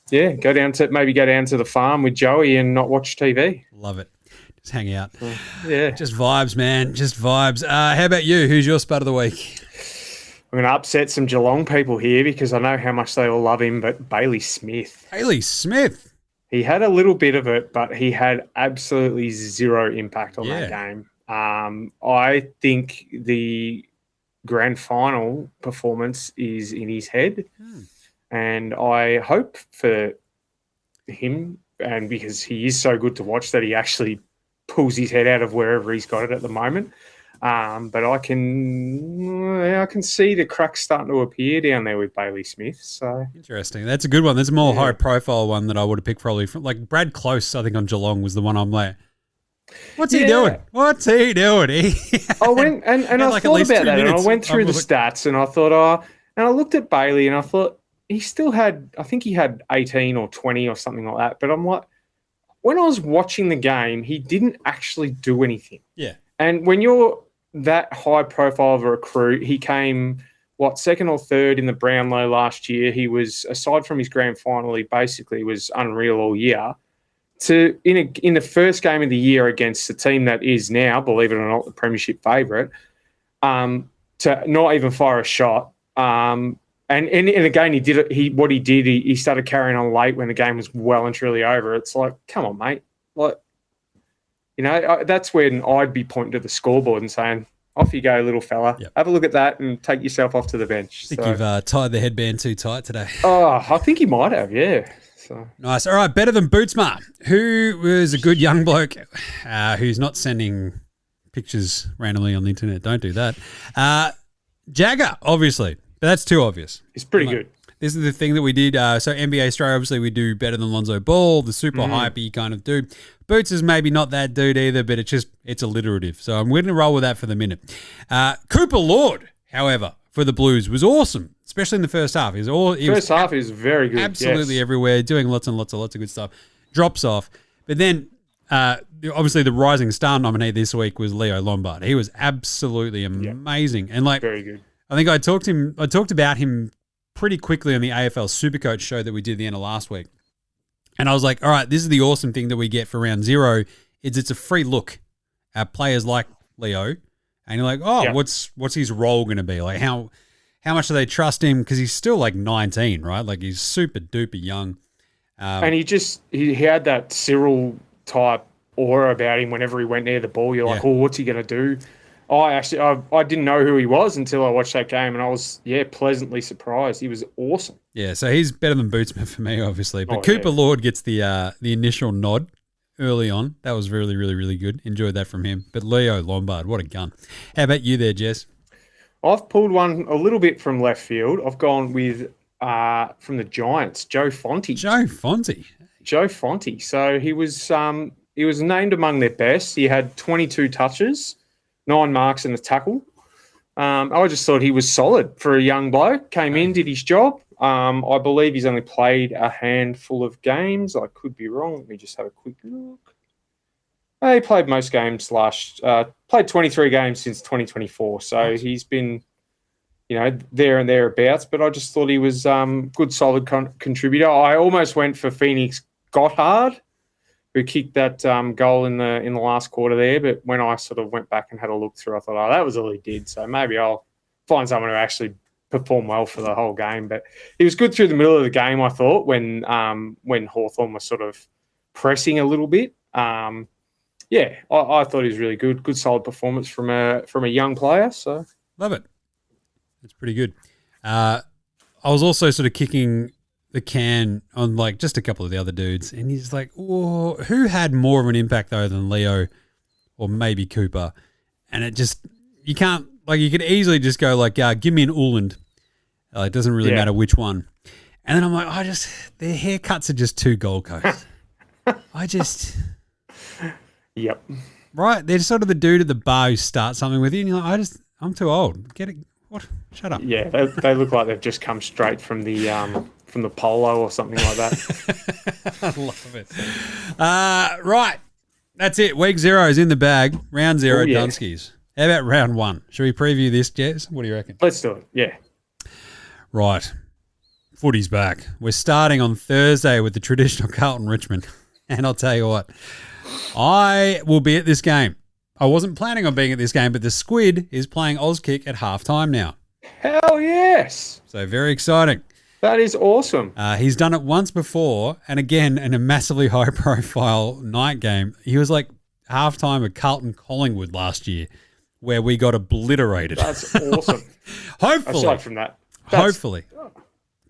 go down to the farm with Joey and not watch TV. Love it. Just hang out. Yeah. Just vibes, man. Just vibes. How about you? Who's your spud of the week? I'm going to upset some Geelong people here because I know how much they all love him, but Bailey Smith. Bailey Smith. He had a little bit of it, but he had absolutely zero impact on that game. I think the grand final performance is in his head, and I hope for him, and because he is so good to watch, that he actually pulls his head out of wherever he's got it at the moment. But I can see the cracks starting to appear down there with Bailey Smith. So interesting. That's a good one. That's a more high profile one that I would have picked probably from, like, Brad Close, I think, on Geelong was the one I'm like, what's he doing? What's he doing? I went and I like thought about that, and I went through the stats, and I thought, and I looked at Bailey, and I thought he still had, I think he had 18 or 20 or something like that. But I'm like, when I was watching the game, he didn't actually do anything. Yeah. And when you're that high profile of a recruit, he came, second or third in the Brownlow last year. He was, aside from his grand final, he basically was unreal all year. In the first game of the year against the team that is now, believe it or not, the premiership favourite, to not even fire a shot. And again, he started carrying on late when the game was well and truly over. It's like, come on, mate. Like, that's when I'd be pointing to the scoreboard and saying, off you go, little fella. Yep. Have a look at that and take yourself off to the bench. I think you've tied the headband too tight today. Oh, I think he might have, yeah. So. Nice. All right, better than Bootsma, who was a good young bloke who's not sending pictures randomly on the internet. Don't do that. Jagger, obviously. But that's too obvious. It's pretty good. This is the thing that we did. So NBA Australia, obviously, we do better than Lonzo Ball, the super hypey kind of dude. Boots is maybe not that dude either, but it's alliterative. So I'm going to roll with that for the minute. Cooper Lord, however, for the Blues was awesome, especially in the first half. First half is very good. Absolutely everywhere, doing lots and lots of good stuff. Drops off. But then, obviously, the rising star nominee this week was Leo Lombard. He was absolutely amazing. And very good. I think I talked about him pretty quickly on the AFL Supercoach show that we did the end of last week. And I was like, all right, this is the awesome thing that we get for round 0 is it's a free look at players like Leo. And you're like, what's his role going to be? Like how much do they trust him? Because he's still like 19, right? Like he's super duper young. And he had that Cyril type aura about him whenever he went near the ball. You're like, oh, what's he going to do? I didn't know who he was until I watched that game, and I was, pleasantly surprised. He was awesome. Yeah, so he's better than Bootsma for me, obviously. But Cooper Lord gets the initial nod early on. That was really, really, really good. Enjoyed that from him. But Leo Lombard, what a gun. How about you there, Jess? I've pulled one a little bit from left field. I've gone with, from the Giants, Joe Fonte. Joe Fonte. So he was named among their best. He had 22 touches. 9 marks and a tackle. I just thought he was solid for a young bloke. Came in, did his job. I believe he's only played a handful of games. I could be wrong. Let me just have a quick look. He played most games played 23 games since 2024. So he's been, there and thereabouts. But I just thought he was good, solid contributor. I almost went for Phoenix Gothard, who kicked that goal in the last quarter there. But when I sort of went back and had a look through, I thought, that was all he did. So maybe I'll find someone who actually performed well for the whole game. But he was good through the middle of the game, I thought, when Hawthorn was sort of pressing a little bit. I thought he was really good. Good, solid performance from a young player. So love it. It's pretty good. I was also sort of kicking the can on like just a couple of the other dudes, and he's like, oh, who had more of an impact though than Leo or maybe Cooper? And it just, you can't, like, you could easily just go like, give me an Uland. It doesn't really matter which one. And then I'm like, their haircuts are just too Gold Coast. Yep. Right. They're sort of the dude at the bar who starts something with you, and you're like, I'm too old. Get it. What? Shut up. Yeah. They look like they've just come straight from the polo or something like that. I love it. Right. That's it. Week 0 is in the bag. Round 0, Dunskies. How about round 1? Should we preview this, Jez? What do you reckon? Let's do it. Yeah. Right. Footy's back. We're starting on Thursday with the traditional Carlton Richmond. And I'll tell you what, I will be at this game. I wasn't planning on being at this game, but the Squid is playing Auskick at halftime now. Hell yes. So very exciting. That is awesome. He's done it once before, and again in a massively high-profile night game. He was like halftime at Carlton Collingwood last year, where we got obliterated. That's awesome. Hopefully, aside from that, hopefully,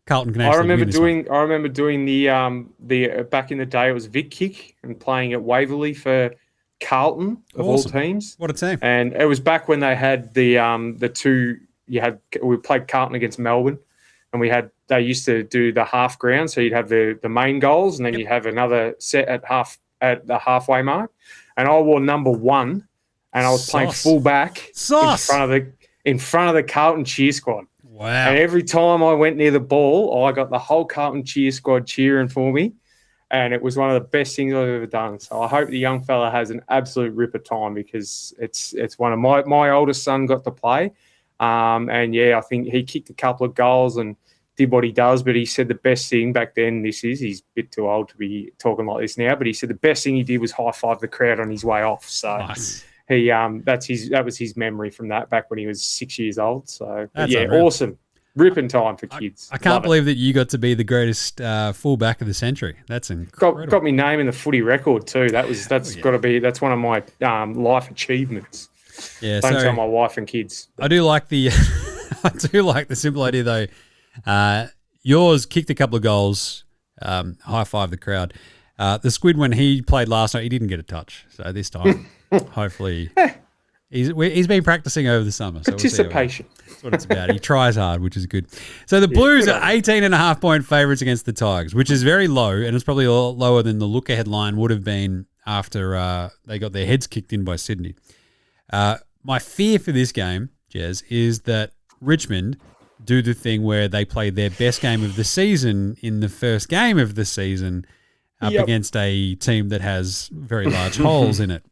Carlton can actually win this one. I remember doing the back in the day. It was Vic Kick and playing at Waverley for Carlton of all teams. What a team! And it was back when they had the two. We played Carlton against Melbourne, and they used to do the half ground. So you'd have the main goals, and then you'd have another set at the halfway mark. And I wore number 1, and I was playing full back in front of the Carlton cheer squad. Wow! And every time I went near the ball, I got the whole Carlton cheer squad cheering for me, and it was one of the best things I've ever done. So I hope the young fella has an absolute ripper time, because it's one of my oldest son got to play. I think he kicked a couple of goals and did what he does, but he said the best thing back then, he's a bit too old to be talking like this now, but he said the best thing he did was high-five the crowd on his way off. So nice. That was his memory from that back when he was 6 years old. So unreal. Awesome. Ripping time for kids. I can't believe that you got to be the greatest fullback of the century. That's incredible. Got me name in the footy record too. That's got to be, that's one of my life achievements. Yeah, Don't tell my wife and kids. I do like the simple idea though. Yours kicked a couple of goals, high five the crowd. The Squid, when he played last night, he didn't get a touch. So this time, hopefully, He's been practicing over the summer. So Participation. That's what it's about. He tries hard, which is good. So the Blues are 18.5-point favourites against the Tigers, which is very low, and it's probably a lot lower than the look-ahead line would have been after they got their heads kicked in by Sydney. My fear for this game, Jez, is that Richmond do the thing where they play their best game of the season in the first game of the season up against a team that has very large holes in it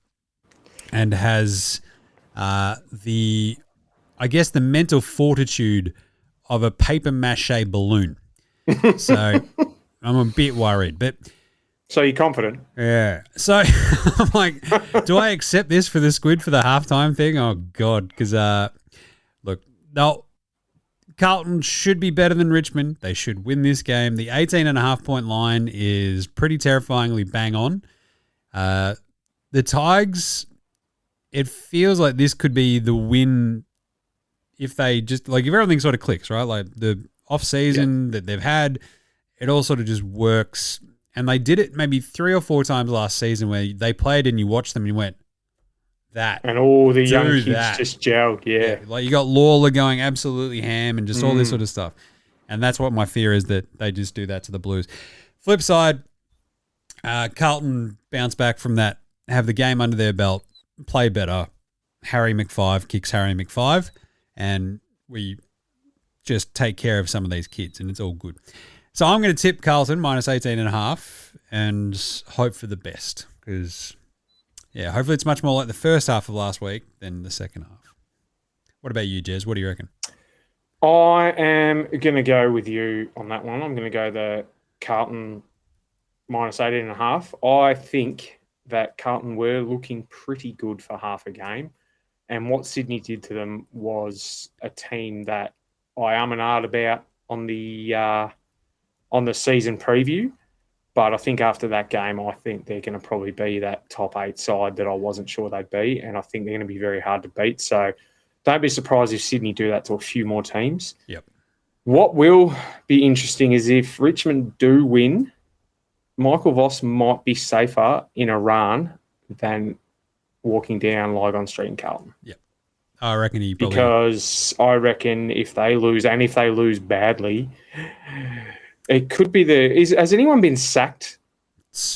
and has the mental fortitude of a paper mache balloon. So I'm a bit worried, but... So you're confident? Yeah. So I'm like, do I accept this for the Squid for the halftime thing? Oh, God. Because, look, Carlton should be better than Richmond. They should win this game. The 18.5-point line is pretty terrifyingly bang on. The Tigers, it feels like this could be the win if they just, like, if everything sort of clicks, right? Like the off-season that they've had, it all sort of just works. And they did it maybe 3 or 4 times last season where they played and you watched them and you went, that. And all the young kids just gelled, yeah. Like you got Lawler going absolutely ham and just all this sort of stuff. And that's what my fear is, that they just do that to the Blues. Flip side, Carlton bounce back from that, have the game under their belt, play better. Harry McFive kicks Harry McFive, and we just take care of some of these kids, and it's all good. So I'm going to tip Carlton minus 18.5 and hope for the best because, yeah, hopefully it's much more like the first half of last week than the second half. What about you, Jez? What do you reckon? I am going to go with you on that one. I'm going to go the Carlton minus 18.5. I think that Carlton were looking pretty good for half a game, and what Sydney did to them was a team that I and ah'd about on the season preview, but I think after that game, I think they're going to probably be that top 8 side that I wasn't sure they'd be, and I think they're going to be very hard to beat. So don't be surprised if Sydney do that to a few more teams. Yep. What will be interesting is if Richmond do win, Michael Voss might be safer in Iran than walking down Lygon Street in Carlton. Yep. I reckon he probably... Because I reckon if they lose, and if they lose badly... It could be has anyone been sacked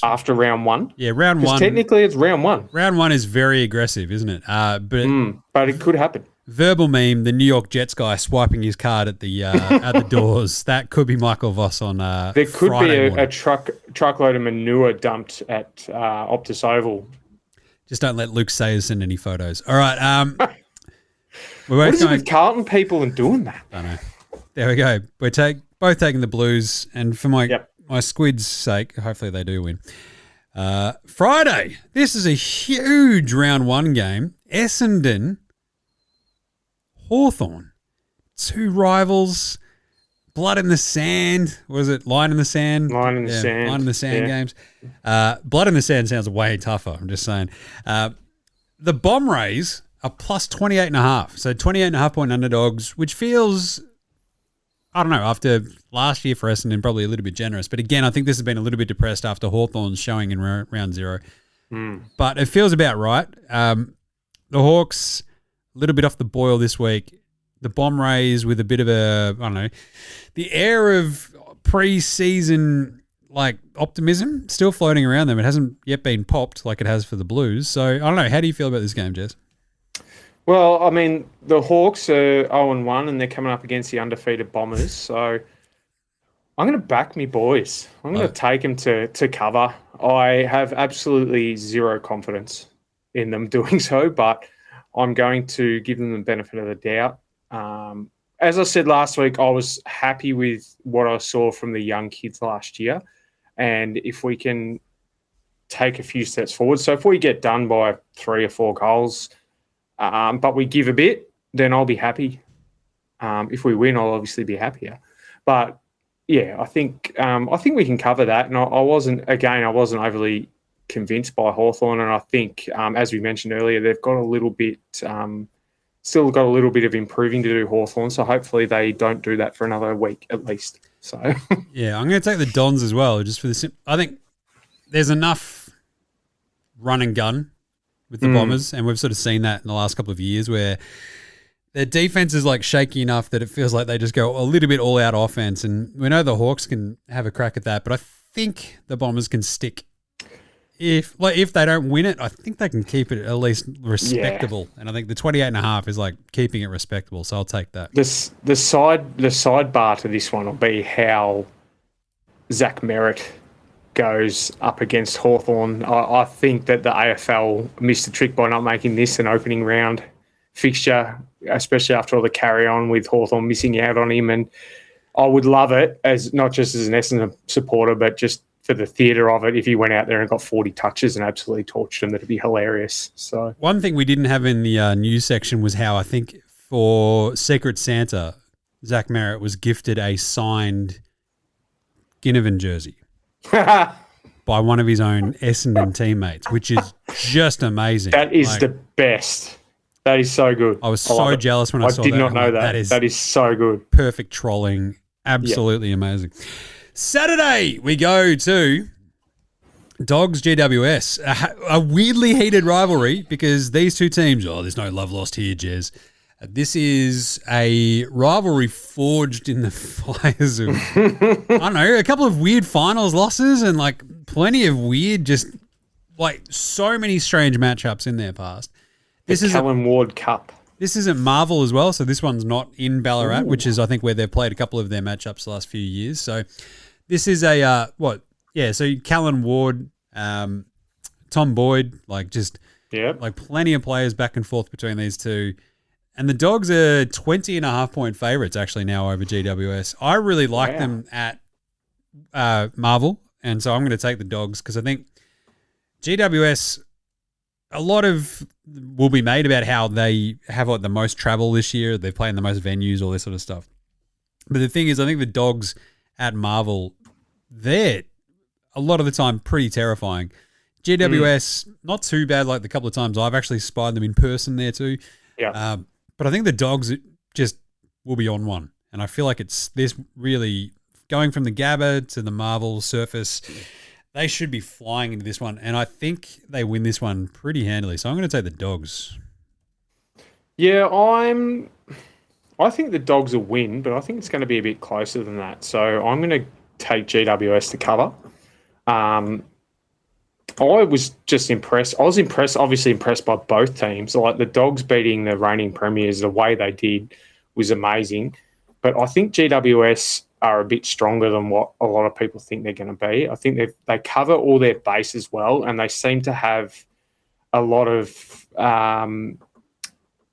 after round 1? Yeah, round 1. Technically, it's round 1. Round 1 is very aggressive, isn't it? But it could happen. Verbal meme: the New York Jets guy swiping his card at the doors. That could be Michael Voss on. There could Friday be a truckload of manure dumped at Optus Oval. Just don't let Luke Sayers send any photos. All right. What is it with Carlton people and doing that? I don't know. There we go. We're both taking the Blues, and for my Squid's sake, hopefully they do win. Friday, this is a huge round 1 game. Essendon, Hawthorn, 2 rivals, blood in the sand. Was it line in the sand? Line in the sand. Line in the sand games. Blood in the sand sounds way tougher. I'm just saying. The Bomb Rays are plus 28.5, so 28.5-point underdogs, which feels... I don't know, after last year for Essendon, probably a little bit generous. But again, I think this has been a little bit depressed after Hawthorn's showing in round 0. But it feels about right. The Hawks, a little bit off the boil this week. The Bomb Rays with a bit of the air of pre-season optimism still floating around them. It hasn't yet been popped like it has for the Blues. So I don't know. How do you feel about this game, Jez? Well, I mean, the Hawks are 0-1 and they're coming up against the undefeated Bombers. So I'm going to back me boys. I'm going to take them to cover. I have absolutely zero confidence in them doing so, but I'm going to give them the benefit of the doubt. As I said last week, I was happy with what I saw from the young kids last year. And if we can take a few steps forward, so if we get done by 3 or 4 goals, but we give a bit, then I'll be happy. If we win, I'll obviously be happier. But yeah, I think we can cover that. And I wasn't overly convinced by Hawthorn, and I think, as we mentioned earlier, they've got a little bit, still got a little bit of improving to do, Hawthorn. So hopefully they don't do that for another week at least. So yeah, I'm going to take the Dons as well, just for the. I think there's enough run and gun with the Bombers, and we've sort of seen that in the last couple of years where their defense is like shaky enough that it feels like they just go a little bit all out offense. And we know the Hawks can have a crack at that, but I think the Bombers can stick. If they don't win it, I think they can keep it at least respectable. Yeah. And I think the 28.5 is like keeping it respectable. So I'll take that. The sidebar to this one will be how Zach Merritt goes up against Hawthorn. I think that the AFL missed a trick by not making this an opening round fixture, especially after all the carry on with Hawthorn missing out on him. And I would love it, as not just as an Essendon supporter, but just for the theatre of it, if he went out there and got 40 touches and absolutely torched them, that'd be hilarious. So one thing we didn't have in the news section was how I think for Secret Santa, Zach Merritt was gifted a signed Ginnivan jersey by one of his own Essendon teammates, which is just amazing. That is the best. That is so good. I was so jealous when I saw that. I did not know that. That is so good. Perfect trolling. Absolutely amazing. Saturday, we go to Dogs GWS. A weirdly heated rivalry because these two teams, there's no love lost here, Jez. This is a rivalry forged in the fires of, I don't know, a couple of weird finals losses and like plenty of weird, just like so many strange matchups in their past. This is Callum Ward Cup. This isn't Marvel as well, so this one's not in Ballarat, which is I think where they've played a couple of their matchups the last few years. So this is a so Callum Ward, Tom Boyd, like plenty of players back and forth between these two. And the Dogs are 20.5-point favourites actually now over GWS. I really like them at Marvel, and so I'm going to take the Dogs because I think GWS, a lot of will be made about how they have like the most travel this year. They play in the most venues, all this sort of stuff. But the thing is, I think the Dogs at Marvel, they're a lot of the time pretty terrifying. GWS, not too bad like the couple of times I've actually spied them in person there too. Yeah. But I think the Dogs just will be on one. And I feel like it's this really going from the Gabba to the Marvel surface. They should be flying into this one, and I think they win this one pretty handily. So I'm going to take the Dogs. Yeah, I think the Dogs will win, but I think it's going to be a bit closer than that. So I'm going to take GWS to cover. I was just impressed. I was obviously impressed by both teams. Like the Dogs beating the reigning premiers the way they did was amazing. But I think GWS are a bit stronger than what a lot of people think they're going to be. I think they cover all their bases well, and they seem to have a lot of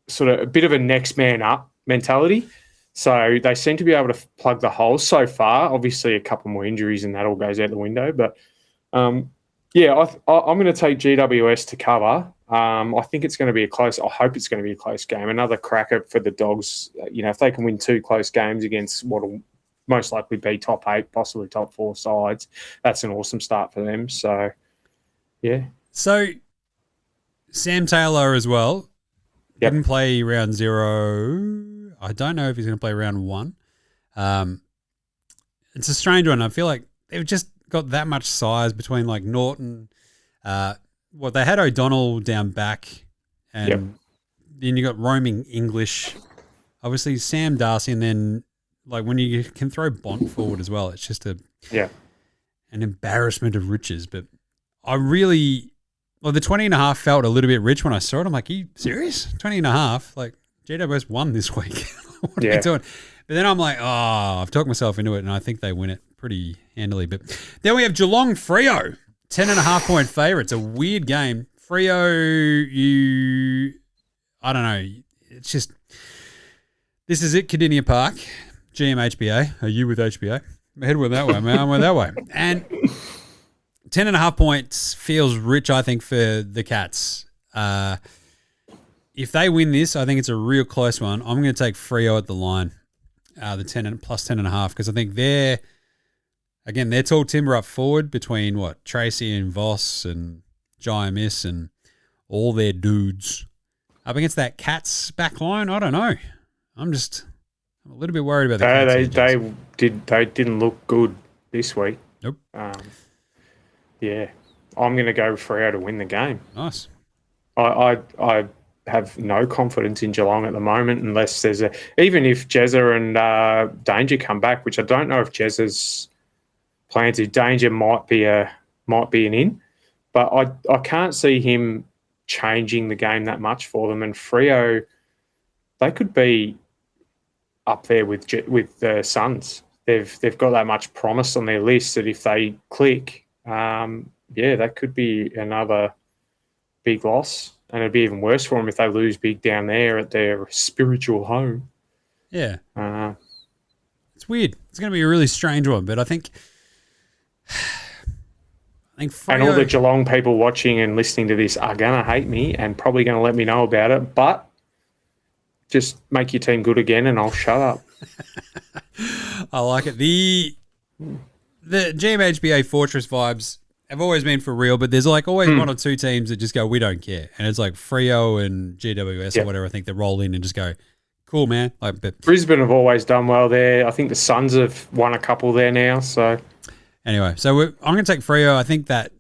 sort of a bit of a next man up mentality. So they seem to be able to plug the holes so far. Obviously, a couple more injuries and that all goes out the window. But, I'm going to take GWS to cover. I think it's going to be I hope it's going to be a close game. Another cracker for the Dogs. If they can win two close games against what will most likely be top 8, possibly top 4 sides, that's an awesome start for them. So, yeah. So, Sam Taylor as well. Yep. Didn't play round 0. I don't know if he's going to play round 1. It's a strange one. I feel like they've just got that much size between like Norton. They had O'Donnell down back, and then you got roaming English. Obviously, Sam Darcy, and then like when you can throw Bont forward as well, it's just an embarrassment of riches. But I really, the 20.5 felt a little bit rich when I saw it. I'm like, are you serious? 20.5? Like GWS won this week. What are you doing? But then I'm like, I've talked myself into it, and I think they win it pretty handily. But then we have Geelong Freo, 10.5-point favourites. A weird game. Freo, I don't know. It's just, this is it, Cardinia Park. GMHBA. Are you with HBA? My head went that way, man. I went that way. And 10.5 points feels rich, I think, for the Cats. If they win this, I think it's a real close one. I'm going to take Freo at the line, the 10 and plus 10.5, because I think they're tall timber up forward between Tracy and Voss and Jai Miss and all their dudes up against that Cats back line. I don't know. I'm a little bit worried about the Cats. They didn't look good this week. Nope. I'm going to go Freo to win the game. Nice. I have no confidence in Geelong at the moment unless there's even if Jezza and Danger come back, which I don't know if Jezza's plans. If Danger might be an in, but I can't see him changing the game that much for them. And Freo, they could be up there with the Suns. They've got that much promise on their list that if they click, that could be another big loss. And it'd be even worse for them if they lose big down there at their spiritual home. Yeah. It's weird. It's going to be a really strange one, but I think Freo... And all the Geelong people watching and listening to this are going to hate me and probably going to let me know about it, but just make your team good again and I'll shut up. I like it. The GMHBA Fortress vibes have always been for real, but there's like always one or two teams that just go, we don't care. And it's like Freo and GWS or whatever, I think, that roll in and just go, cool, man. But Brisbane have always done well there. I think the Suns have won a couple there now. So anyway, I'm going to take Freo. I think that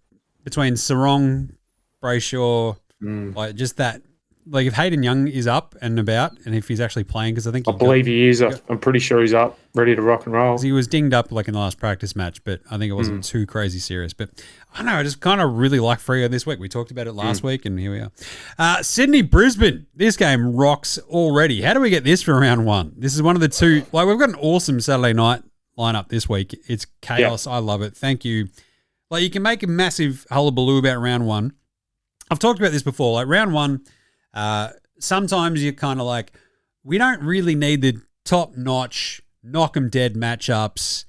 between Sarong, Brayshaw, like just that, like if Hayden Young is up and about and if he's actually playing, because I think I believe he is. I'm pretty sure he's up, ready to rock and roll. He was dinged up like in the last practice match, but I think it wasn't too crazy serious. But I don't know, I just kind of really like Freo this week. We talked about it last week and here we are. Sydney-Brisbane. This game rocks already. How do we get this for round one? This is one of the two. Like we've got an awesome Saturday night lineup this week. It's chaos. I love it. Thank you. Like you can make a massive hullabaloo about round one. I've talked about this before. Like round one, sometimes you're kind of like, we don't really need the top-notch, knock-em-dead matchups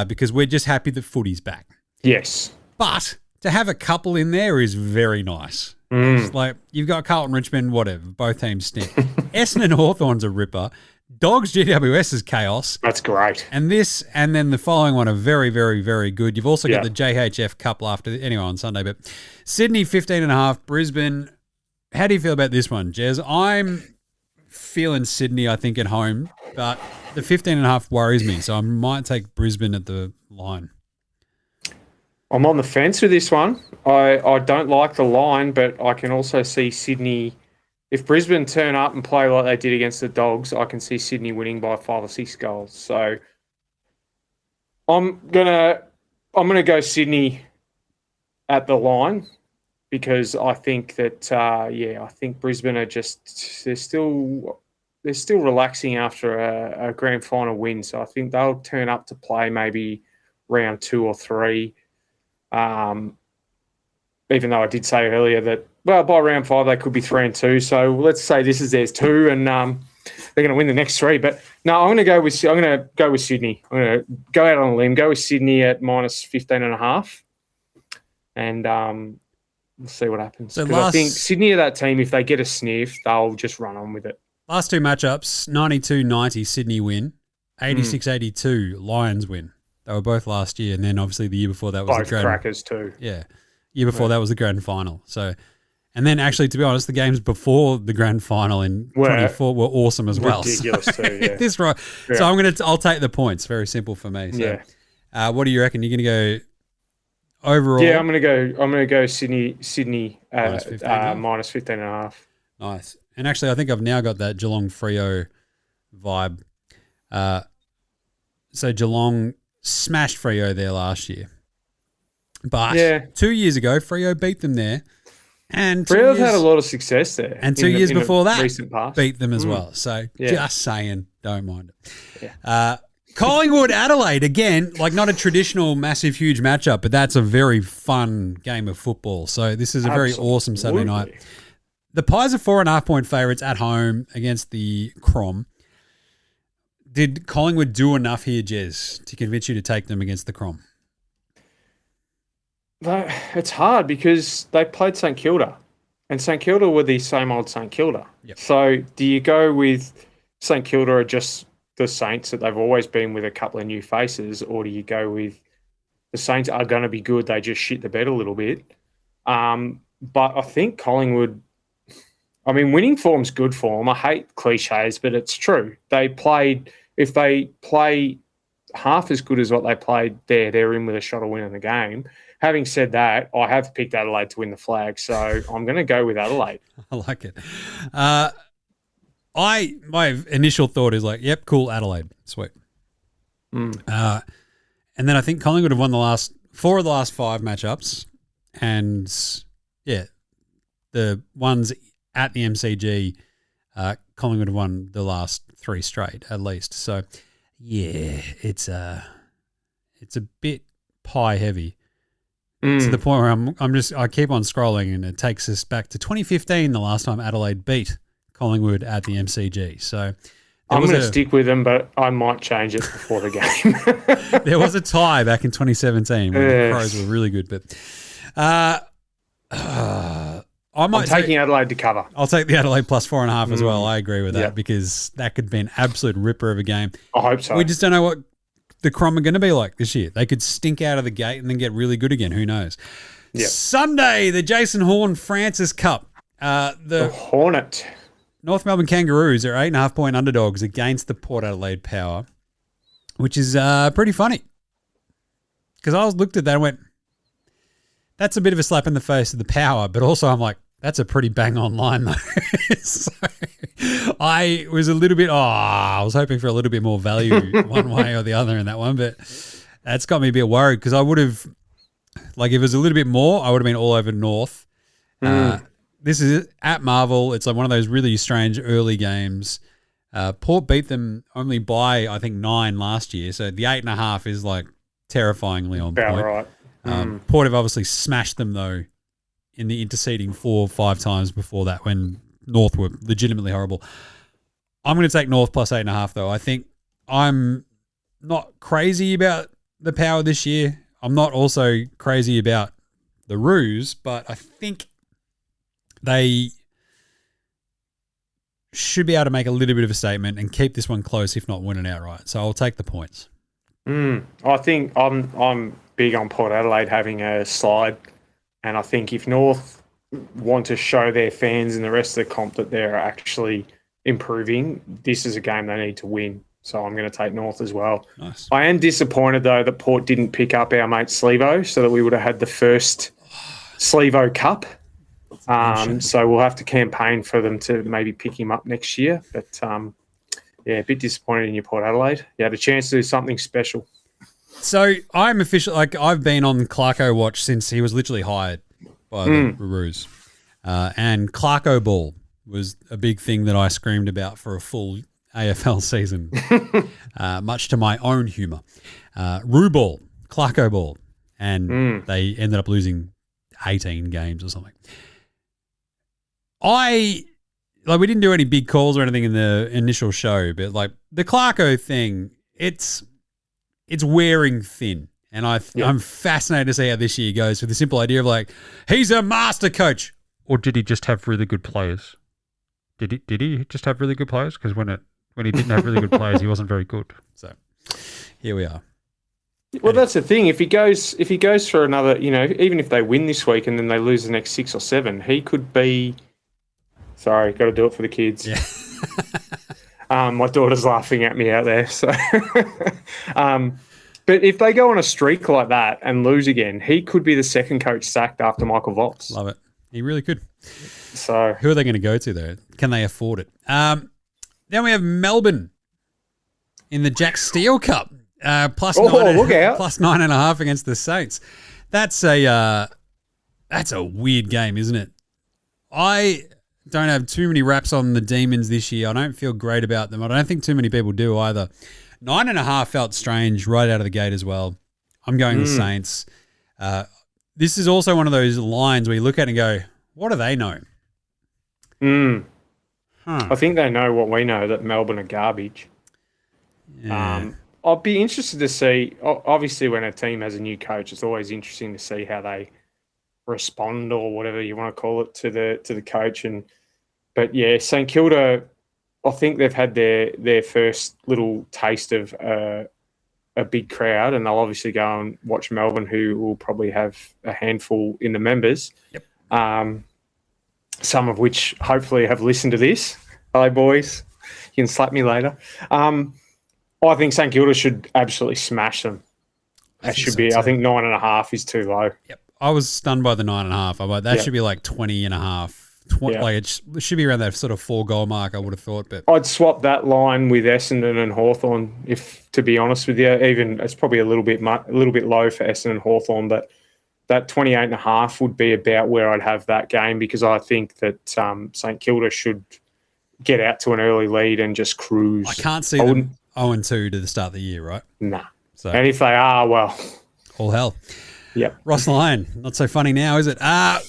because we're just happy that footy's back. Yes. But to have a couple in there is very nice. It's like you've got Carlton, Richmond, whatever. Both teams stink. Essendon Hawthorn's a ripper. Dogs GWS is chaos. That's great. And this and then the following one are very, very, very good. You've also got the JHF Cup on Sunday. But Sydney 15.5, Brisbane. How do you feel about this one, Jez? I'm feeling Sydney, I think, at home, but the 15.5 worries me, so I might take Brisbane at the line. I'm on the fence with this one. I don't like the line, but I can also see Sydney. If Brisbane turn up and play like they did against the Dogs, I can see Sydney winning by 5 or 6 goals. So I'm gonna go Sydney at the line. Because I think that, I think Brisbane are they're still relaxing after a grand final win. So I think they'll turn up to play maybe round 2 or 3. Even though I did say earlier that, well, by round 5 they could be 3-2. So let's say this is theirs 2, and they're going to win the next 3. But no, I'm going to go with Sydney. I'm going to go out on a limb, go with Sydney at minus 15.5, and we'll see what happens. So I think Sydney are that team, if they get a sniff, they'll just run on with it. Last 2 matchups, 92-90 Sydney win, 86-82 Lions win. They were both last year, and then obviously the year before that was both the crackers too. Yeah. Year before that was the grand final. So, and then actually, to be honest, the games before the grand final in 24 were awesome as well. Ridiculous too, yeah. This right. Yeah. So I'll take the points. Very simple for me. So, what do you reckon? You're going to go overall? Yeah, I'm gonna go Sydney minus 15.5. Nice. And actually, I think I've now got that Geelong Freo vibe. So Geelong smashed Freo there last year, but 2 years ago Freo beat them there, and Freo's had a lot of success there. And 2 years before that, recent past, beat them as well. So just saying, don't mind it. Yeah. Collingwood, Adelaide, again, like not a traditional massive, huge matchup, but that's a very fun game of football. So this is a very awesome Saturday night. The Pies are 4.5-point favourites at home against the Crom. Did Collingwood do enough here, Jez, to convince you to take them against the Crom? It's hard because they played St Kilda, and St Kilda were the same old St Kilda. Yep. So do you go with St Kilda or just the Saints that they've always been with a couple of new faces, or do you go with the Saints are going to be good, they just shit the bed a little bit? But I think Collingwood, I mean, winning form's good form. I hate cliches, but it's true. If they play half as good as what they played there. They're in with a shot of winning the game. Having said that, I have picked Adelaide to win the flag, so I'm going to go with Adelaide. I like it. My initial thought is like, yep, cool, Adelaide, sweet. And then I think Collingwood have won the last 4 of the last 5 matchups, and yeah, the ones at the MCG, Collingwood have won the last 3 straight at least. So yeah, it's a bit pie heavy. To the point where I keep on scrolling, and it takes us back to 2015, the last time Adelaide beat Collingwood at the MCG. So I'm going to stick with them, but I might change it before the game. There was a tie back in 2017 when the Crows were really good, but I'm taking Adelaide to cover. I'll take the Adelaide plus 4.5 as well. I agree with that because that could be an absolute ripper of a game. I hope so. We just don't know what the Crom are going to be like this year. They could stink out of the gate and then get really good again. Who knows? Yep. Sunday, the Jason Horn Francis Cup. The Hornet. North Melbourne Kangaroos are 8.5-point underdogs against the Port Adelaide Power, which is pretty funny. Because I looked at that and went, that's a bit of a slap in the face of the Power, but also I'm like, that's a pretty bang-on line, though. So I was a little bit, I was hoping for a little bit more value one way or the other in that one, but that's got me a bit worried because I would have, like if it was a little bit more, I would have been all over North. This is at Marvel. It's like one of those really strange early games. Port beat them only by, I think, 9 last year, so the 8.5 is like terrifyingly on point. Right. Port have obviously smashed them, though, in the interceding 4 or 5 times before that when North were legitimately horrible. I'm going to take North plus 8.5, though. I think I'm not crazy about the Power this year. I'm not also crazy about the Roos, but I think they should be able to make a little bit of a statement and keep this one close, if not win it outright. So I'll take the points. I think I'm big on Port Adelaide having a slide. And I think if North want to show their fans and the rest of the comp that they're actually improving, this is a game they need to win. So I'm going to take North as well. Nice. I am disappointed, though, that Port didn't pick up our mate Slevo so that we would have had the first Slevo Cup. So we'll have to campaign for them to maybe pick him up next year. But, a bit disappointed in your Port Adelaide. You had a chance to do something special. So I'm officially, I've been on Clarko watch since he was literally hired by the Roos. And Clarko ball was a big thing that I screamed about for a full AFL season, much to my own humour. Roo ball, Clarko ball, and they ended up losing 18 games or something. We didn't do any big calls or anything in the initial show, but like the Clarko thing, it's wearing thin. And I'm fascinated to see how this year goes with the simple idea of like, he's a master coach. Or did he just have really good players? Did he just have really good players? Because when he didn't have really good players, he wasn't very good. So here we are. Well, that's the thing. If he goes for another, even if they win this week and then they lose the next 6 or 7, he could be. Sorry, got to do it for the kids. Yeah. My daughter's laughing at me out there. So, but if they go on a streak like that and lose again, he could be the second coach sacked after Michael Voss. Love it. He really could. So, who are they going to go to though? Can they afford it? Then we have Melbourne in the Jack Steele Cup, plus 9.5 against the Saints. That's a weird game, isn't it? I don't have too many raps on the Demons this year. I don't feel great about them. I don't think too many people do either. 9.5 felt strange right out of the gate as well. I'm going the Saints. This is also one of those lines where you look at it and go, what do they know? I think they know what we know, that Melbourne are garbage. Yeah. I'll be interested to see, obviously when a team has a new coach, it's always interesting to see how they respond or whatever you want to call it to the coach. But yeah, St Kilda, I think they've had their first little taste of a big crowd, and they'll obviously go and watch Melbourne, who will probably have a handful in the members. Yep. Some of which hopefully have listened to this. Hello, boys. You can slap me later. I think St Kilda should absolutely smash them. That should be. I think 9.5 is too low. Yep. I was stunned by the 9.5. I'm like, that should be like 20.5. Like it should be around that sort of 4-goal mark, I would have thought. But I'd swap that line with Essendon and Hawthorn. If, to be honest with you, even it's probably a little bit low for Essendon and Hawthorn, but that 28.5 would be about where I'd have that game, because I think that St Kilda should get out to an early lead and just cruise. I can't see them 0-2 to the start of the year, right? Nah. So, and if they are, well, all hell. Yep. Ross Lyon, not so funny now, is it? All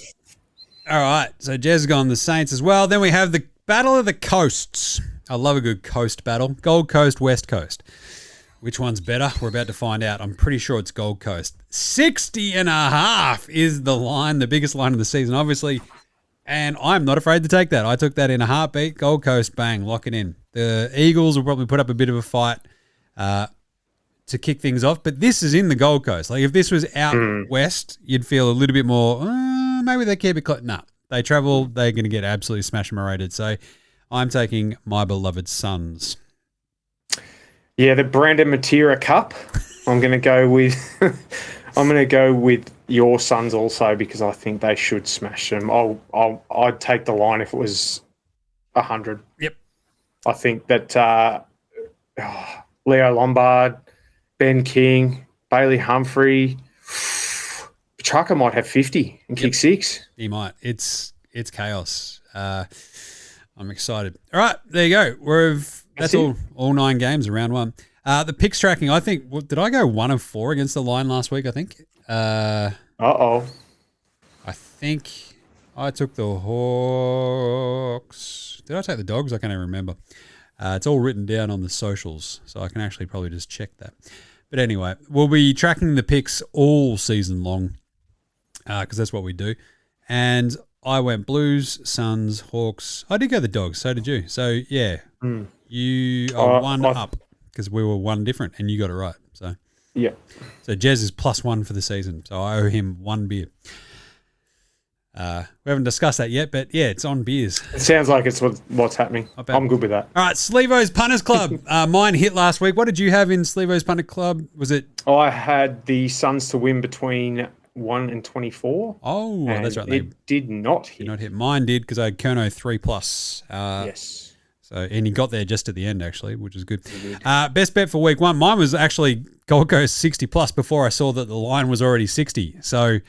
right. So Jez has gone the Saints as well. Then we have the Battle of the Coasts. I love a good coast battle. Gold Coast, West Coast. Which one's better? We're about to find out. I'm pretty sure it's Gold Coast. 60.5 is the line, the biggest line of the season, obviously. And I'm not afraid to take that. I took that in a heartbeat. Gold Coast, bang, lock it in. The Eagles will probably put up a bit of a fight to kick things off. But this is in the Gold Coast. Like if this was out west, you'd feel a little bit more, maybe they keep it close. No, they travel. They're going to get absolutely smash and rated. So I'm taking my beloved Suns. Yeah, the Brandon Matera Cup. I'm going to go with. I'm going to go with your Suns also, because I think they should smash them. I'd take the line if it was 100. Yep. I think that Leo Lombard, Ben King, Bailey Humphrey, Petrarca might have 50 and kick 6. He might. It's chaos. I'm excited. All right, there you go. That's all 9 games in round 1. The picks tracking, I think, did I go 1 of 4 against the line last week, I think? I think I took the Hawks. Did I take the Dogs? I can't even remember. It's all written down on the socials, so I can actually probably just check that. But anyway, we'll be tracking the picks all season long because that's what we do. And I went Blues, Suns, Hawks. I did go the Dogs, so did you. So, yeah, you are one up because we were one different and you got it right. So, yeah. So Jez is +1 for the season, so I owe him 1 beer. We haven't discussed that yet, but yeah, it's on beers. It sounds like it's what's happening. I'm good with that. All right, Slevo's Punters Club. Mine hit last week. What did you have in Slevo's Punter Club? Was it? I had the Suns to win between 1 and 24. Oh, that's right. It did not hit. Did not hit. Mine did because I had Kerno 3+. Yes. So, and he got there just at the end, actually, which is good. Best bet for week 1. Mine was actually Gold Coast 60+ before I saw that the line was already 60. So,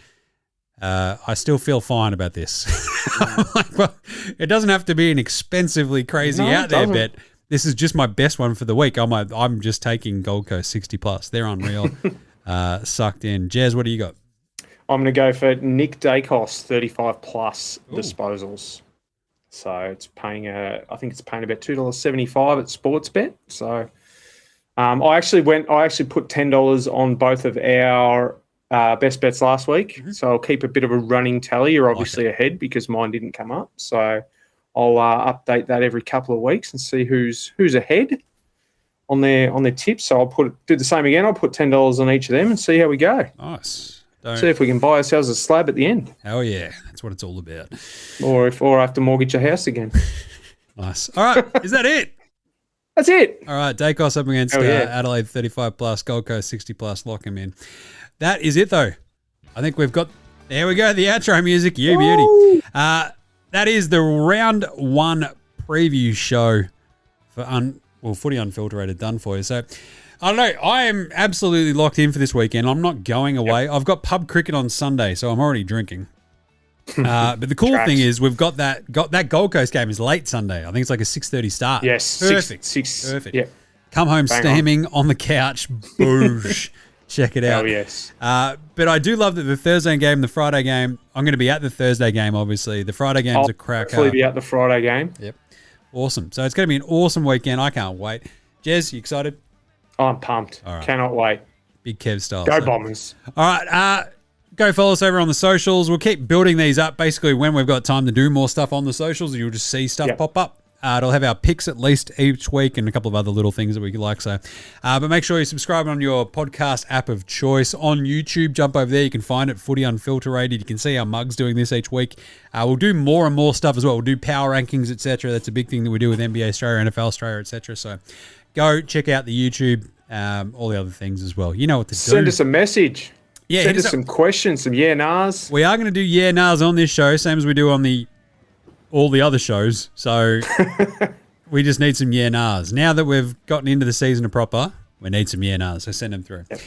I still feel fine about this. I'm like, well, it doesn't have to be an expensively crazy out there bet. This is just my best one for the week. I'm just taking Gold Coast 60+. They're unreal. Sucked in. Jez, what do you got? I'm going to go for Nick Dacos 35+ disposals. So it's paying I think it's paying about $2.75 at Sportsbet. So I actually put $10 on both of our best bets last week. So I'll keep a bit of a running tally. You're obviously ahead because mine didn't come up. So I'll update that every couple of weeks and see who's ahead on their tips. So I'll do the same again. I'll put $10 on each of them and see how we go. Nice. See if we can buy ourselves a slab at the end. Hell yeah. That's what it's all about. Or I have to mortgage a house again. Nice. All right. Is that it? That's it. All right. Dacos up against Adelaide 35+, Gold Coast 60+. Lock him in. That is it, though. I think we've got... There we go. The outro music. You beauty. That is the round 1 preview show for Footy Unfilterated done for you. So... I don't know. I am absolutely locked in for this weekend. I'm not going away. Yep. I've got pub cricket on Sunday, so I'm already drinking. But the cool thing is we've got that Gold Coast game is late Sunday. I think it's like a 6:30 start. Yes. Perfect. Six. Perfect. Yep. Come home steaming on the couch. Boosh. Check it out. Oh, yes. But I do love that the Thursday game, the Friday game, I'm going to be at the Thursday game, obviously. The Friday game's a cracker. Hopefully be at the Friday game. Yep. Awesome. So it's going to be an awesome weekend. I can't wait. Jez, you excited? I'm pumped. All right. Cannot wait. Big Kev style. Go Bombers. All right. Go follow us over on the socials. We'll keep building these up. Basically, when we've got time to do more stuff on the socials, you'll just see stuff pop up. It'll have our picks at least each week and a couple of other little things that we like. So, but make sure you subscribe on your podcast app of choice. On YouTube, jump over there. You can find it, Footy Unfilterated. You can see our mugs doing this each week. We'll do more and more stuff as well. We'll do power rankings, etc. That's a big thing that we do with NBA Australia, NFL Australia, etc. So go check out the YouTube, all the other things as well. You know what to do. Send us a message. Yeah, send us some questions, some yeah-nahs. We are going to do yeah-nahs on this show, same as we do on all the other shows. So we just need some yeah-nahs. Now that we've gotten into the season proper, we need some yeah-nahs, so send them through. Yep.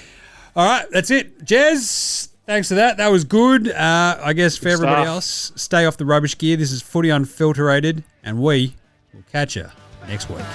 All right, that's it. Jez, thanks for that. That was good. I guess for everybody else, stay off the rubbish gear. This is Footy Unfilterated, and we will catch you next week.